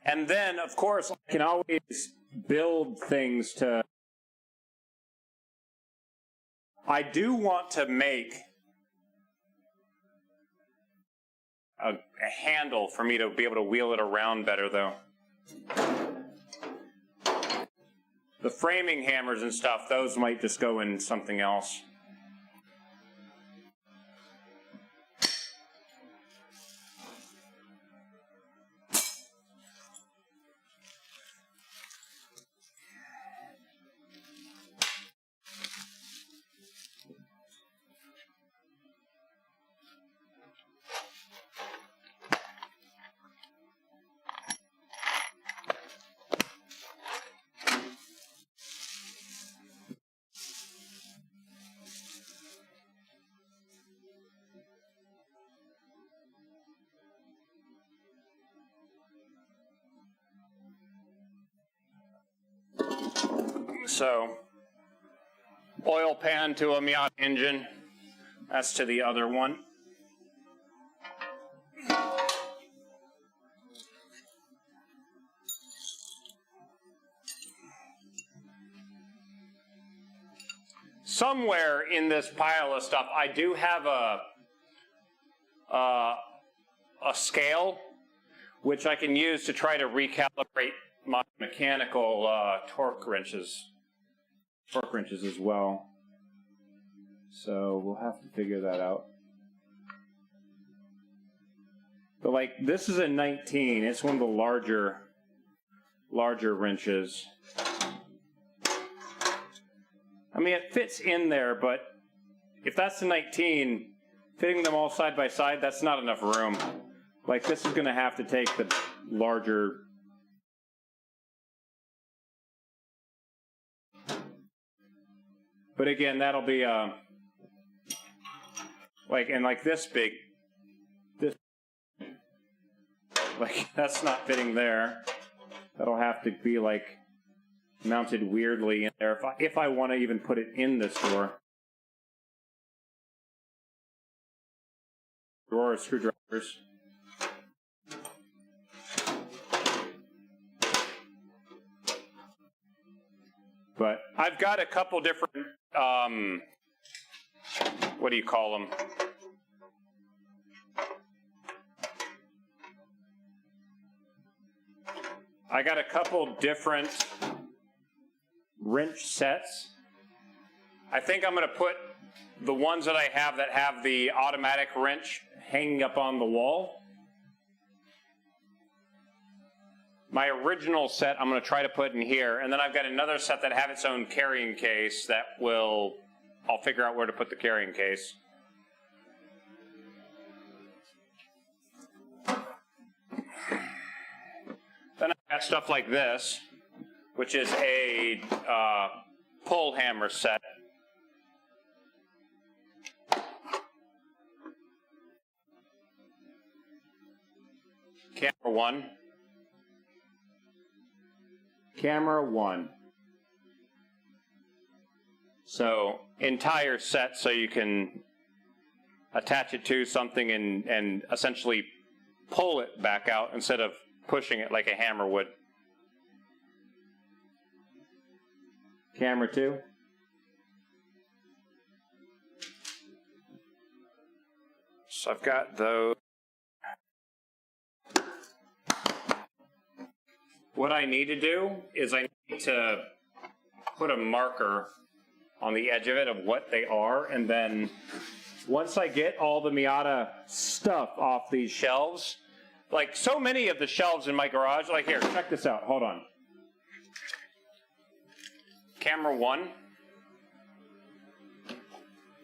And then, of course, I can always build things to... I do want to make a handle for me to be able to wheel it around better, though. The framing hammers and stuff, those might just go in something else. So, oil pan to a Miata engine. That's to the other one. Somewhere in this pile of stuff, I do have a scale, which I can use to try to recalibrate my mechanical torque wrenches as well. So we'll have to figure that out. But like, this is a 19. It's one of the larger wrenches. I mean, it fits in there, but if that's a 19, fitting them all side by side, that's not enough room. Like, this is going to have to take the larger. But again, that'll be like this big. This, like, that's not fitting there. That'll have to be like mounted weirdly in there if I want to even put it in this drawer. Drawer of screwdrivers. But I've got a couple different, what do you call them? I got a couple different wrench sets. I think I'm going to put the ones that I have that have the automatic wrench hanging up on the wall. My original set I'm going to try to put in here, and then I've got another set that have its own carrying case that I'll figure out where to put the carrying case. Then I've got stuff like this, which is a pull hammer set. Camera one. Camera one. So entire set, so you can attach it to something and essentially pull it back out instead of pushing it like a hammer would. Camera two. So I've got those. What I need to do is I need to put a marker on the edge of it of what they are, and then once I get all the Miata stuff off these shelves, like so many of the shelves in my garage, like here, check this out, hold on. Camera one.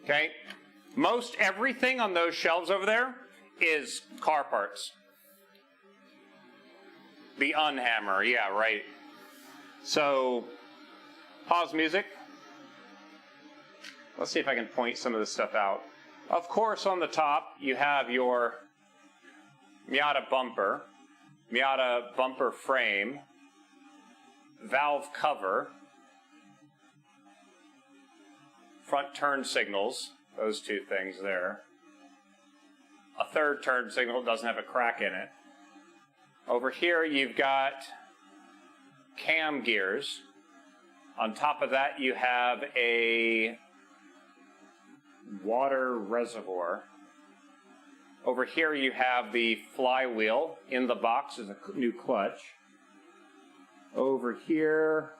Okay, most everything on those shelves over there is car parts. The unhammer, yeah, right. So, pause music. Let's see if I can point some of this stuff out. Of course, on the top, you have your Miata bumper frame, valve cover, front turn signals, those two things there. A third turn signal doesn't have a crack in it. Over here, you've got cam gears. On top of that, you have a water reservoir. Over here, you have the flywheel. In the box is a new clutch. Over here,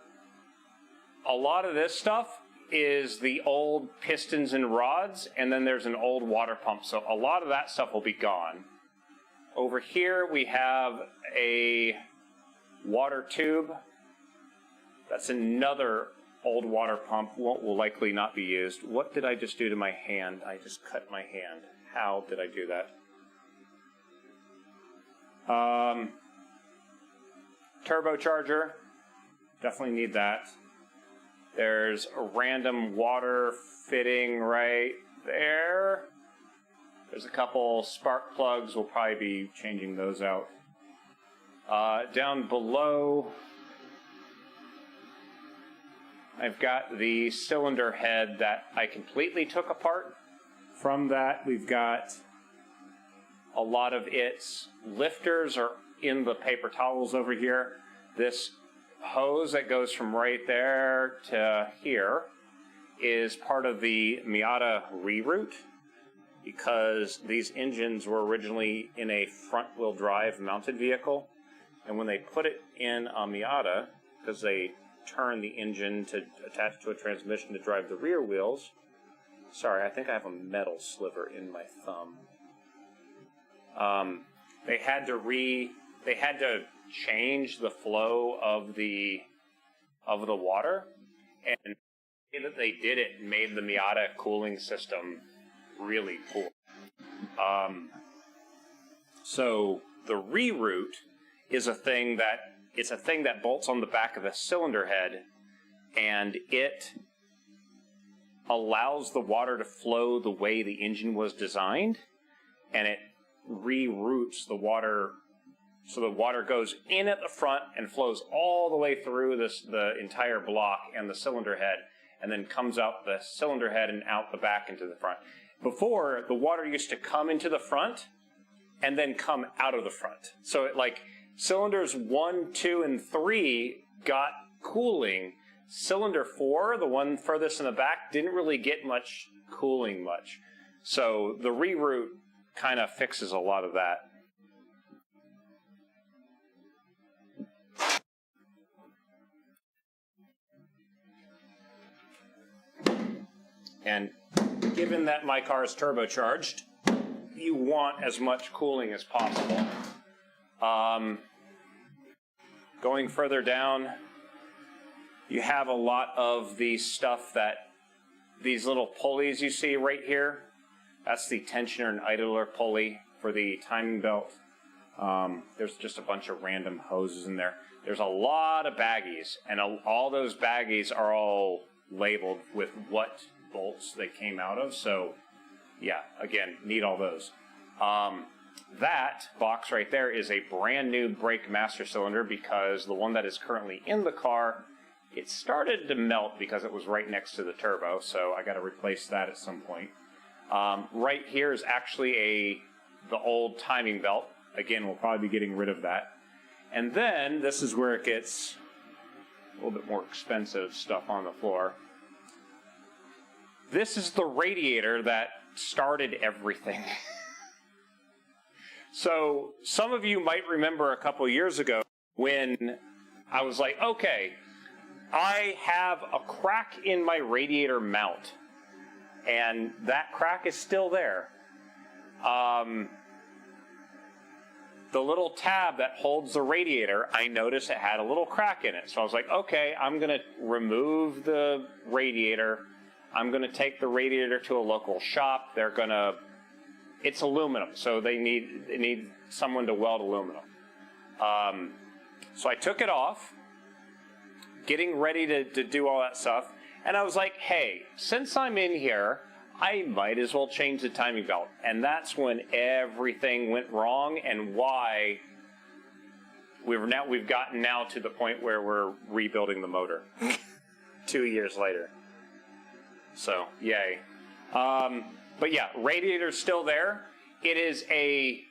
a lot of this stuff is the old pistons and rods, and then there's an old water pump. So a lot of that stuff will be gone. Over here, we have a water tube. That's another old water pump, will likely not be used. What did I just do to my hand? I just cut my hand. How did I do that? Turbocharger, definitely need that. There's a random water fitting right there. There's a couple spark plugs. We'll probably be changing those out. Down below, I've got the cylinder head that I completely took apart. From that, we've got a lot of its lifters are in the paper towels over here. This hose that goes from right there to here is part of the Miata reroute, because these engines were originally in a front-wheel drive mounted vehicle, and when they put it in a Miata, because they turn the engine to attach to a transmission to drive the rear wheels. Sorry, I think I have a metal sliver in my thumb. They had to change the flow of the water, and the way that they did it made the Miata cooling system really poor. So the reroute is a thing that bolts on the back of a cylinder head, and it allows the water to flow the way the engine was designed, and it reroutes the water, so the water goes in at the front and flows all the way through the entire block and the cylinder head, and then comes out the cylinder head and out the back into the front. Before, the water used to come into the front and then come out of the front. So cylinders 1, 2, and 3 got cooling cylinder 4, the one furthest in the back, didn't really get much cooling much. So the reroute kind of fixes a lot of that. And given that my car is turbocharged, you want as much cooling as possible. Going further down, you have a lot of the stuff that, these little pulleys you see right here, that's the tensioner and idler pulley for the timing belt. There's just a bunch of random hoses in there. There's a lot of baggies, and all those baggies are all labeled with what bolts they came out of. So yeah, again, need all those. That box right there is a brand new brake master cylinder, because the one that is currently in the car, it started to melt because it was right next to the turbo, so I got to replace that at some point. Right here is actually the old timing belt. Again, we'll probably be getting rid of that. And then this is where it gets a little bit more expensive stuff on the floor. This is the radiator that started everything. So some of you might remember a couple years ago when I was like, okay, I have a crack in my radiator mount, and that crack is still there. The little tab that holds the radiator, I noticed it had a little crack in it. So I was like, okay, I'm going to remove the radiator. I'm going to take the radiator to a local shop. They're going to, it's aluminum, so they need someone to weld aluminum. So I took it off, getting ready to do all that stuff, and I was like, hey, since I'm in here, I might as well change the timing belt. And that's when everything went wrong, and why we've gotten now to the point where we're rebuilding the motor 2 years later. So, yay. But yeah, radiator's still there. It is a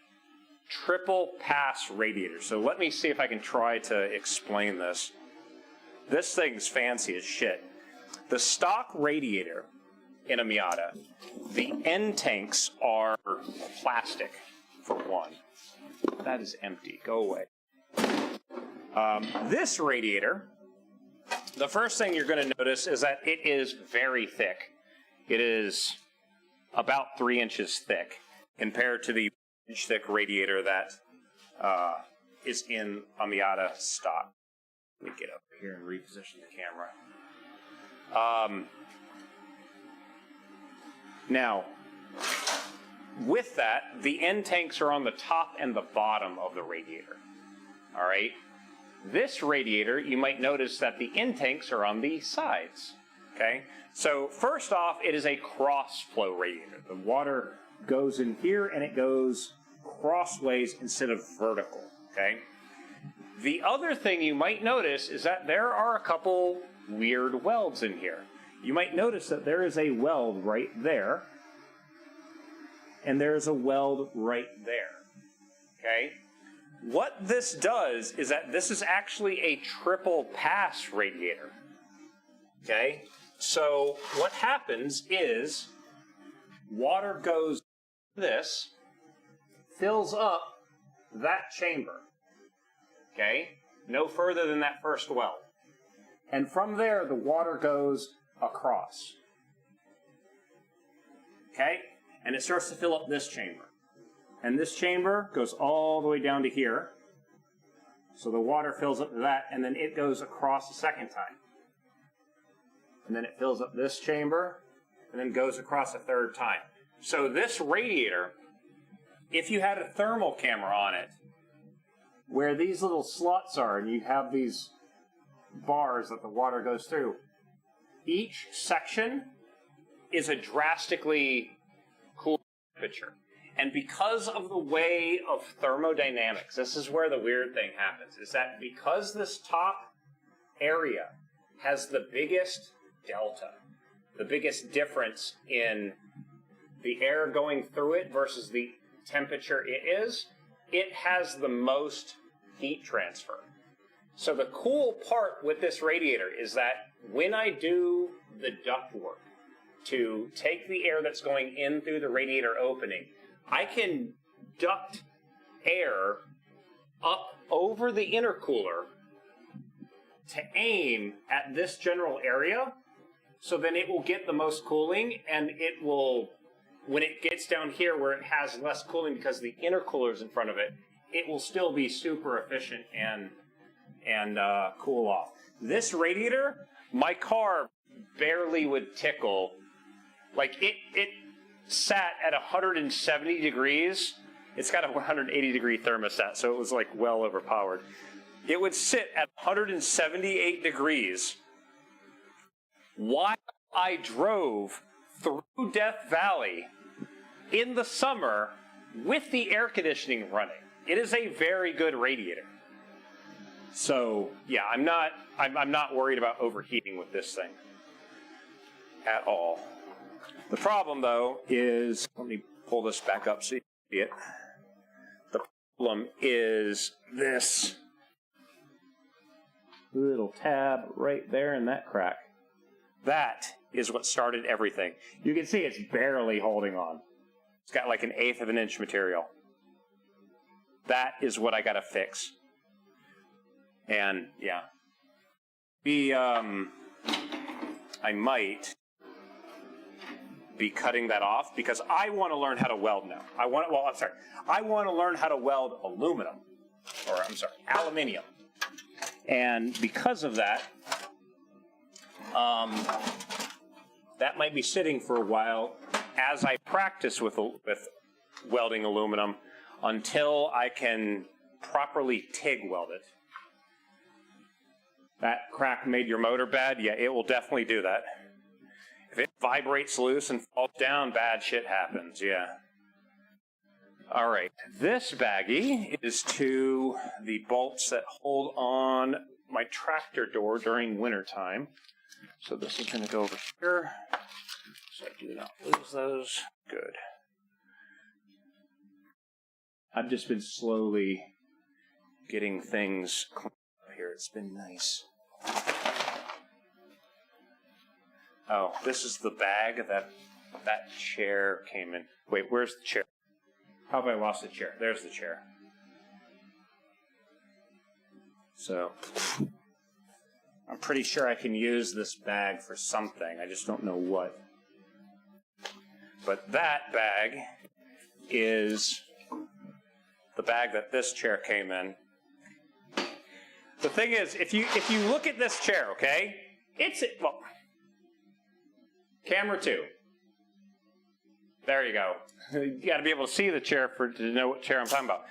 triple pass radiator. So let me see if I can try to explain this. This thing's fancy as shit. The stock radiator in a Miata, the end tanks are plastic, for one. That is empty. Go away. This radiator, the first thing you're going to notice is that it is very thick. It is about 3 inches thick compared to the inch-thick radiator that is in a Miata stock. Let me get up here and reposition the camera. Now, with that, the end tanks are on the top and the bottom of the radiator. All right? This radiator, you might notice that the end tanks are on the sides. Okay? So, first off, it is a cross-flow radiator. The water goes in here and it goes crossways instead of vertical. Okay? The other thing you might notice is that there are a couple weird welds in here. You might notice that there is a weld right there, and there's a weld right there. Okay? What this does is that this is actually a triple pass radiator. Okay? So what happens is water goes this, fills up that chamber. Okay? No further than that first weld. And from there, the water goes across. Okay? And it starts to fill up this chamber. And this chamber goes all the way down to here. So the water fills up to that, and then it goes across a second time. And then it fills up this chamber, and then goes across a third time. So this radiator, if you had a thermal camera on it, where these little slots are, and you have these bars that the water goes through, each section is a drastically cool temperature. And because of the way of thermodynamics, this is where the weird thing happens, is that because this top area has the biggest delta, the biggest difference in the air going through it versus the temperature it is, it has the most heat transfer. So the cool part with this radiator is that when I do the duct work to take the air that's going in through the radiator opening, I can duct air up over the intercooler to aim at this general area, so then it will get the most cooling, and it will, when it gets down here where it has less cooling because the intercooler is in front of it, it will still be super efficient and cool off. This radiator, my car barely would tickle. Like it sat at 170 degrees. It's got a 180 degree thermostat, so it was like well overpowered. It would sit at 178 degrees while I drove through Death Valley in the summer with the air conditioning running. It is a very good radiator. So yeah, I'm not worried about overheating with this thing at all. The problem though is, let me pull this back up so you can see it. The problem is this little tab right there in that crack. That is what started everything. You can see it's barely holding on. It's got like 1/8 of an inch material. That is what I gotta fix. And yeah, I might be cutting that off because I want to learn how to weld now. I want to learn how to weld aluminum, or aluminium. And because of that, that might be sitting for a while as I practice with welding aluminum until I can properly TIG weld it. That crack made your motor bad? Yeah, it will definitely do that. If it vibrates loose and falls down, bad shit happens, yeah. All right, this baggie is to the bolts that hold on my tractor door during wintertime. So this is going to go over here, so I do not lose those. Good. I've just been slowly getting things cleaned up here. It's been nice. Oh, this is the bag that chair came in. Wait, where's the chair? How have I lost the chair? There's the chair. So, I'm pretty sure I can use this bag for something. I just don't know what. But that bag is the bag that this chair came in. The thing is, if you look at this chair, okay, well, camera 2. There you go. You got to be able to see the chair to know what chair I'm talking about.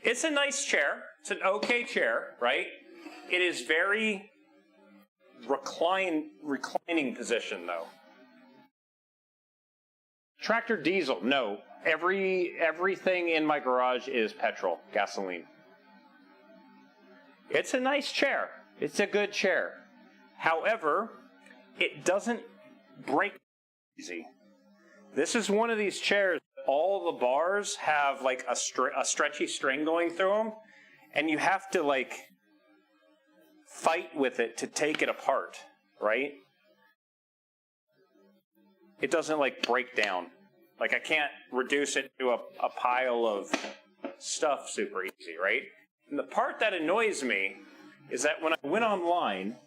It's a nice chair. It's an okay chair, right? It is very reclining position though. Tractor diesel, no. Everything in my garage is petrol, gasoline. It's a nice chair. It's a good chair. However, it doesn't break easy. This is one of these chairs, all the bars have like a stretchy string going through them, and you have to like fight with it to take it apart, right? It doesn't like break down. Like I can't reduce it to a pile of stuff super easy, right? And the part that annoys me is that when I went online,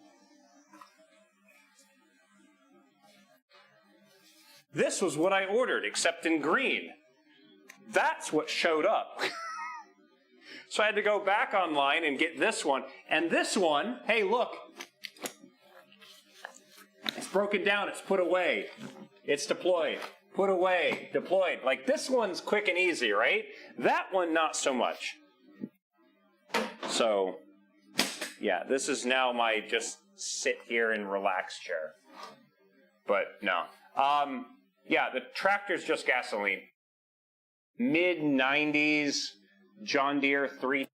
this was what I ordered, except in green. That's what showed up. So I had to go back online and get this one. And this one, hey, look. It's broken down. It's put away. It's deployed. Put away. Deployed. Like this one's quick and easy, right? That one, not so much. So, yeah, this is now my just sit here and relax chair. But no. Yeah, the tractor's just gasoline. Mid-90s John Deere 3.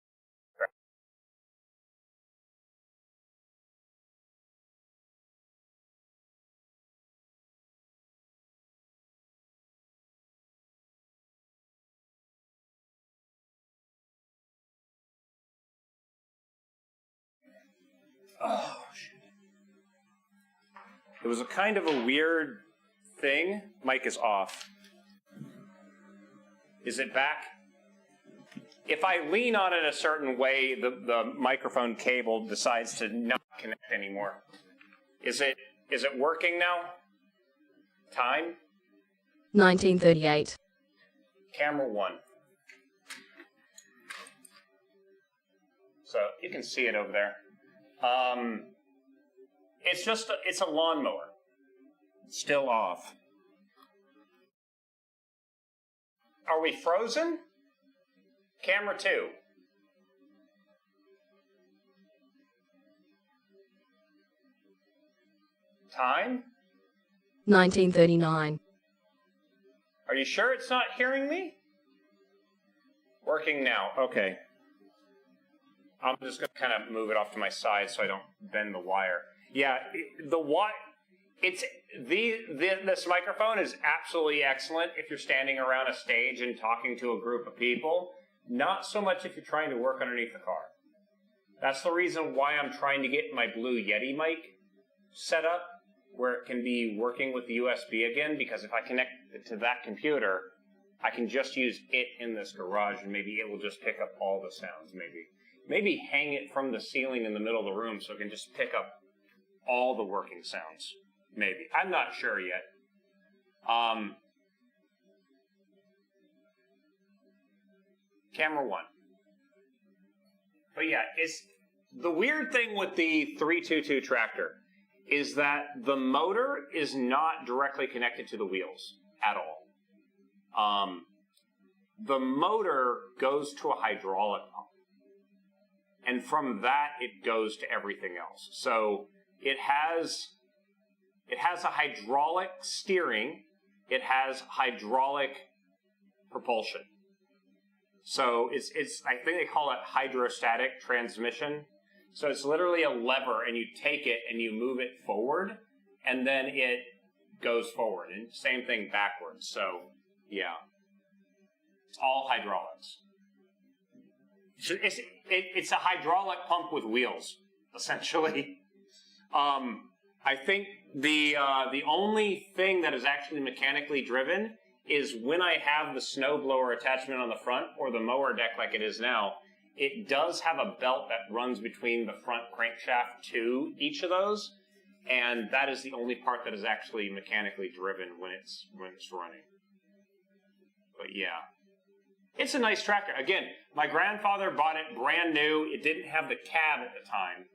Oh, shit. It was a kind of a weird thing. Mic is off. Is it back? If I lean on it a certain way, the microphone cable decides to not connect anymore. Is it working now? Time? 1938. Camera 1. So you can see it over there. It's a lawnmower. It's still off. Are we frozen? Camera 2. Time? 1939. Are you sure it's not hearing me? Working now. Okay. I'm just going to kind of move it off to my side so I don't bend the wire. Yeah, this microphone is absolutely excellent if you're standing around a stage and talking to a group of people. Not so much if you're trying to work underneath the car. That's the reason why I'm trying to get my Blue Yeti mic set up where it can be working with the USB again, because if I connect it to that computer, I can just use it in this garage and maybe it will just pick up all the sounds, Maybe hang it from the ceiling in the middle of the room so it can just pick up all the working sounds. Maybe. I'm not sure yet. Camera 1. But yeah, it's the weird thing with the 322 tractor is that the motor is not directly connected to the wheels at all. The motor goes to a hydraulic pump. And from that, it goes to everything else. So it has a hydraulic steering. It has hydraulic propulsion. So it's I think they call it hydrostatic transmission. So it's literally a lever, and you take it and you move it forward, and then it goes forward. And same thing backwards. So yeah, it's all hydraulics. It's a hydraulic pump with wheels, essentially. I think the only thing that is actually mechanically driven is when I have the snowblower attachment on the front or the mower deck like it is now. It does have a belt that runs between the front crankshaft to each of those, and that is the only part that is actually mechanically driven when it's running. But yeah. It's a nice tractor. Again, my grandfather bought it brand new. It didn't have the cab at the time.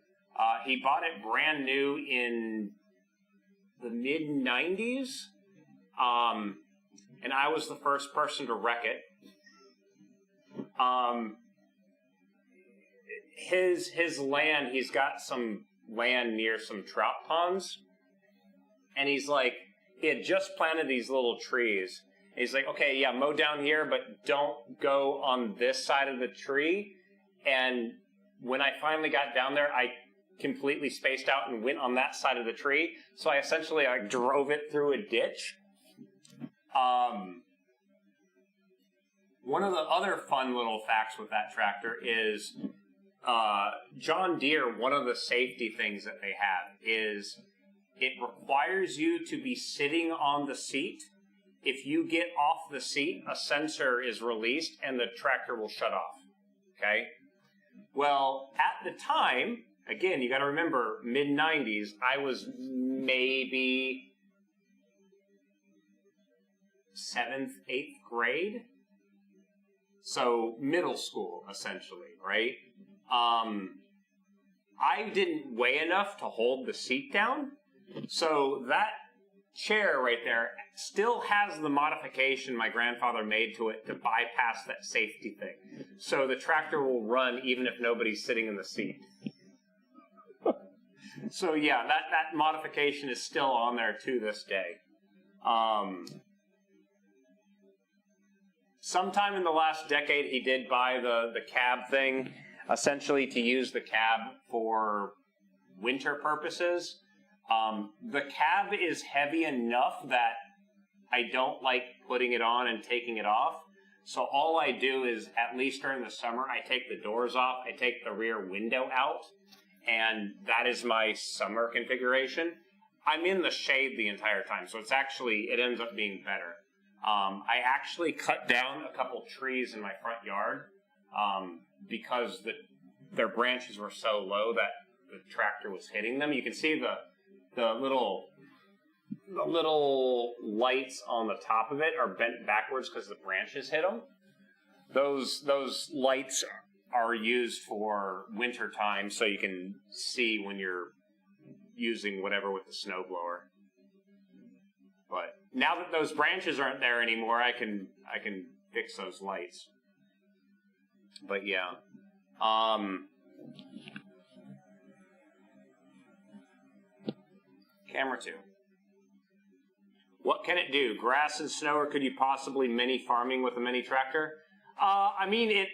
He bought it brand new in the mid-90s. And I was the first person to wreck it. His land, he's got some land near some trout ponds. And he's like, he had just planted these little trees. He's like, okay, yeah, mow down here, but don't go on this side of the tree. And when I finally got down there, I completely spaced out and went on that side of the tree. So I essentially drove it through a ditch. One of the other fun little facts with that tractor is John Deere, one of the safety things that they have is it requires you to be sitting on the seat. If you get off the seat, a sensor is released and the tractor will shut off. Okay? Well, at the time, again, you got to remember, mid-90s, I was maybe 7th, 8th grade. So middle school, essentially, right? I didn't weigh enough to hold the seat down. So that chair right there still has the modification my grandfather made to it to bypass that safety thing. So the tractor will run even if nobody's sitting in the seat. So yeah, that modification is still on there to this day. Sometime in the last decade, he did buy the cab thing, essentially to use the cab for winter purposes. The cab is heavy enough that I don't like putting it on and taking it off. So all I do is, at least during the summer, I take the doors off, I take the rear window out, and that is my summer configuration. I'm in the shade the entire time, so it's actually, it ends up being better. I actually cut down a couple trees in my front yard because their branches were so low that the tractor was hitting them. You can see the little lights on the top of it are bent backwards because the branches hit them. Those lights are used for winter time, so you can see when you're using whatever with the snowblower. But now that those branches aren't there anymore, I can fix those lights. But yeah, camera 2. What can it do? Grass and snow, or could you possibly mini farming with a mini tractor? I mean, it,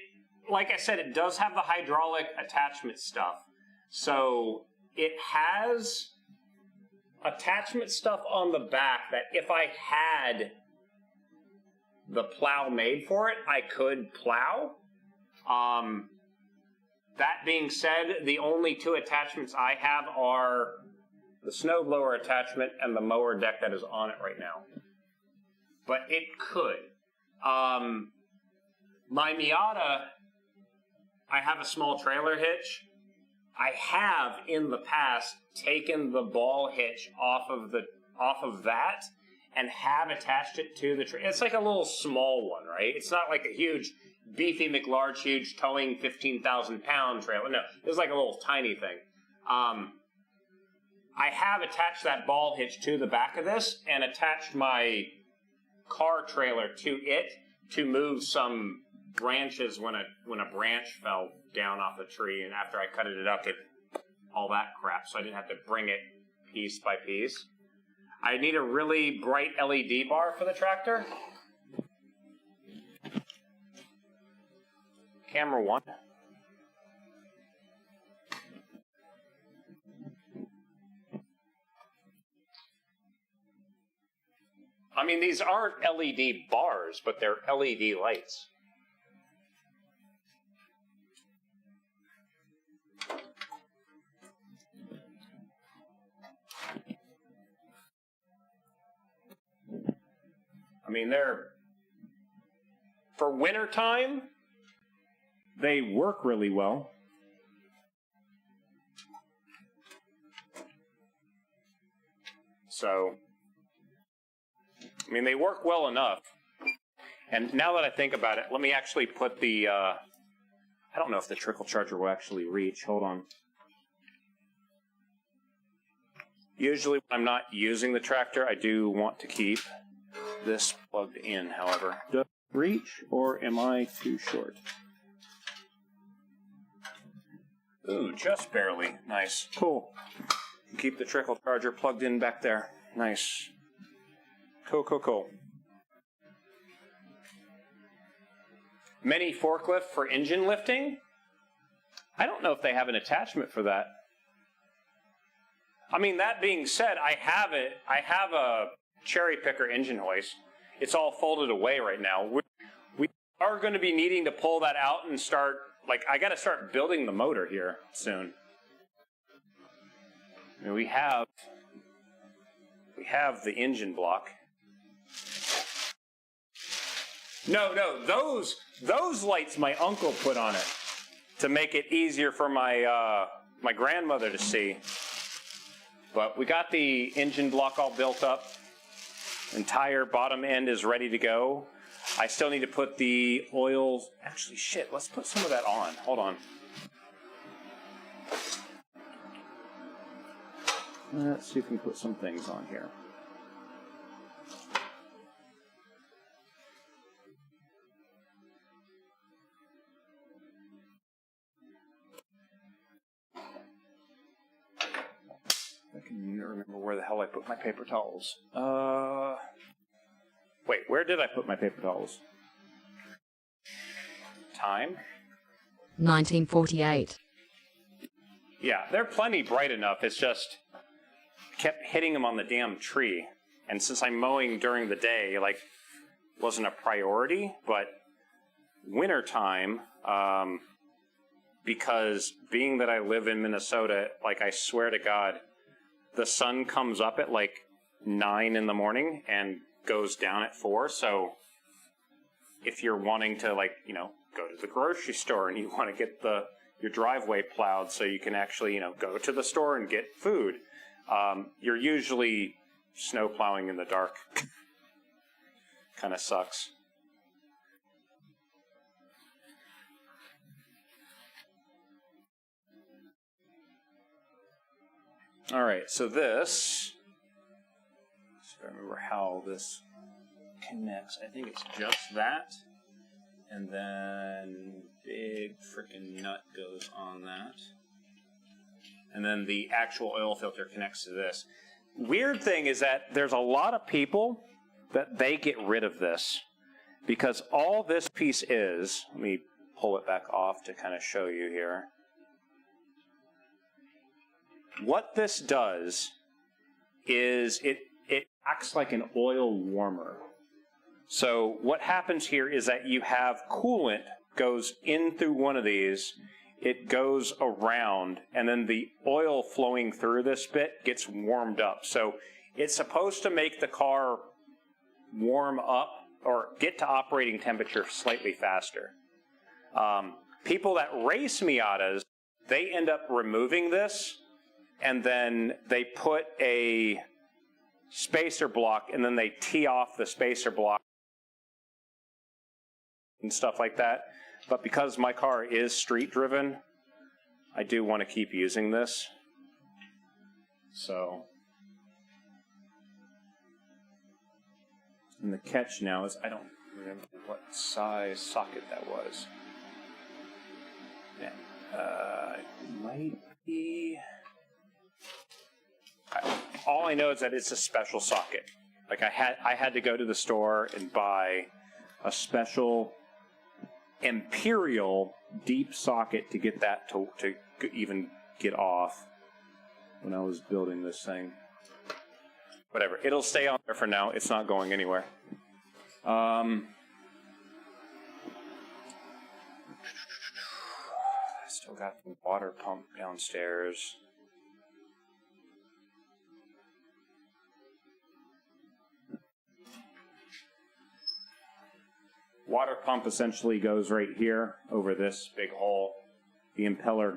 like I said, it does have the hydraulic attachment stuff. So it has attachment stuff on the back that if I had the plow made for it, I could plow. That being said, the only 2 attachments I have are the snowblower attachment and the mower deck that is on it right now. But it could. My Miata, I have a small trailer hitch. I have in the past taken the ball hitch off of that and have attached it to the trailer. It's like a little small one, right? It's not like a huge, beefy McLarge, huge towing 15,000-pound trailer. No, it's like a little tiny thing. I have attached that ball hitch to the back of this and attached my car trailer to it to move some branches when a branch fell down off the tree, and after I cut it up, all that crap, so I didn't have to bring it piece by piece. I need a really bright LED bar for the tractor. Camera 1. I mean, these aren't LED bars, but they're LED lights. I mean, they're, for winter time, they work really well. So, I mean, they work well enough. And now that I think about it, let me actually put the, I don't know if the trickle charger will actually reach. Hold on. Usually when I'm not using the tractor, I do want to keep this plugged in, however. Does it reach, or am I too short? Ooh, just barely. Nice. Cool. Keep the trickle charger plugged in back there. Nice. Cool, cool, cool. Mini forklift for engine lifting? I don't know if they have an attachment for that. I mean, that being said, I have it. I have a cherry picker engine hoist. It's all folded away right now. We are going to be needing to pull that out and start, like, I got to start building the motor here soon. I mean, we have the engine block. No, those lights my uncle put on it to make it easier for my my grandmother to see. But we got the engine block all built up. Entire bottom end is ready to go. I still need to put the oil. Actually, shit, let's put some of that on. Hold on. Let's see if we can put some things on here. I can remember where the hell I put my paper towels. Wait, where did I put my paper towels? Time? 1948. Yeah, they're plenty bright enough. It's just kept hitting them on the damn tree. And since I'm mowing during the day, like, wasn't a priority, but wintertime, because being that I live in Minnesota, like I swear to God, the sun comes up at like 9 in the morning and goes down at 4. So if you're wanting to, like, you know, go to the grocery store and you want to get your driveway plowed so you can actually, you know, go to the store and get food, you're usually snow plowing in the dark. Kind of sucks. All right, so this, if I remember how this connects, I think it's just that, and then big freaking nut goes on that, and then the actual oil filter connects to this. Weird thing is that there's a lot of people that they get rid of this, because all this piece is, let me pull it back off to kind of show you here. What this does is it acts like an oil warmer. So what happens here is that you have coolant goes in through one of these, it goes around, and then the oil flowing through this bit gets warmed up. So it's supposed to make the car warm up or get to operating temperature slightly faster. People that race Miatas, they end up removing this, and then they put a spacer block, and then they tee off the spacer block and stuff like that. But because my car is street driven, I do want to keep using this. So, and the catch now is, I don't remember what size socket that was. Yeah, it might be. All I know is that it's a special socket. Like I had to go to the store and buy a special Imperial deep socket to get that to even get off when I was building this thing. Whatever, it'll stay on there for now. It's not going anywhere. Still got the water pump downstairs. Water pump essentially goes right here over this big hole. The impeller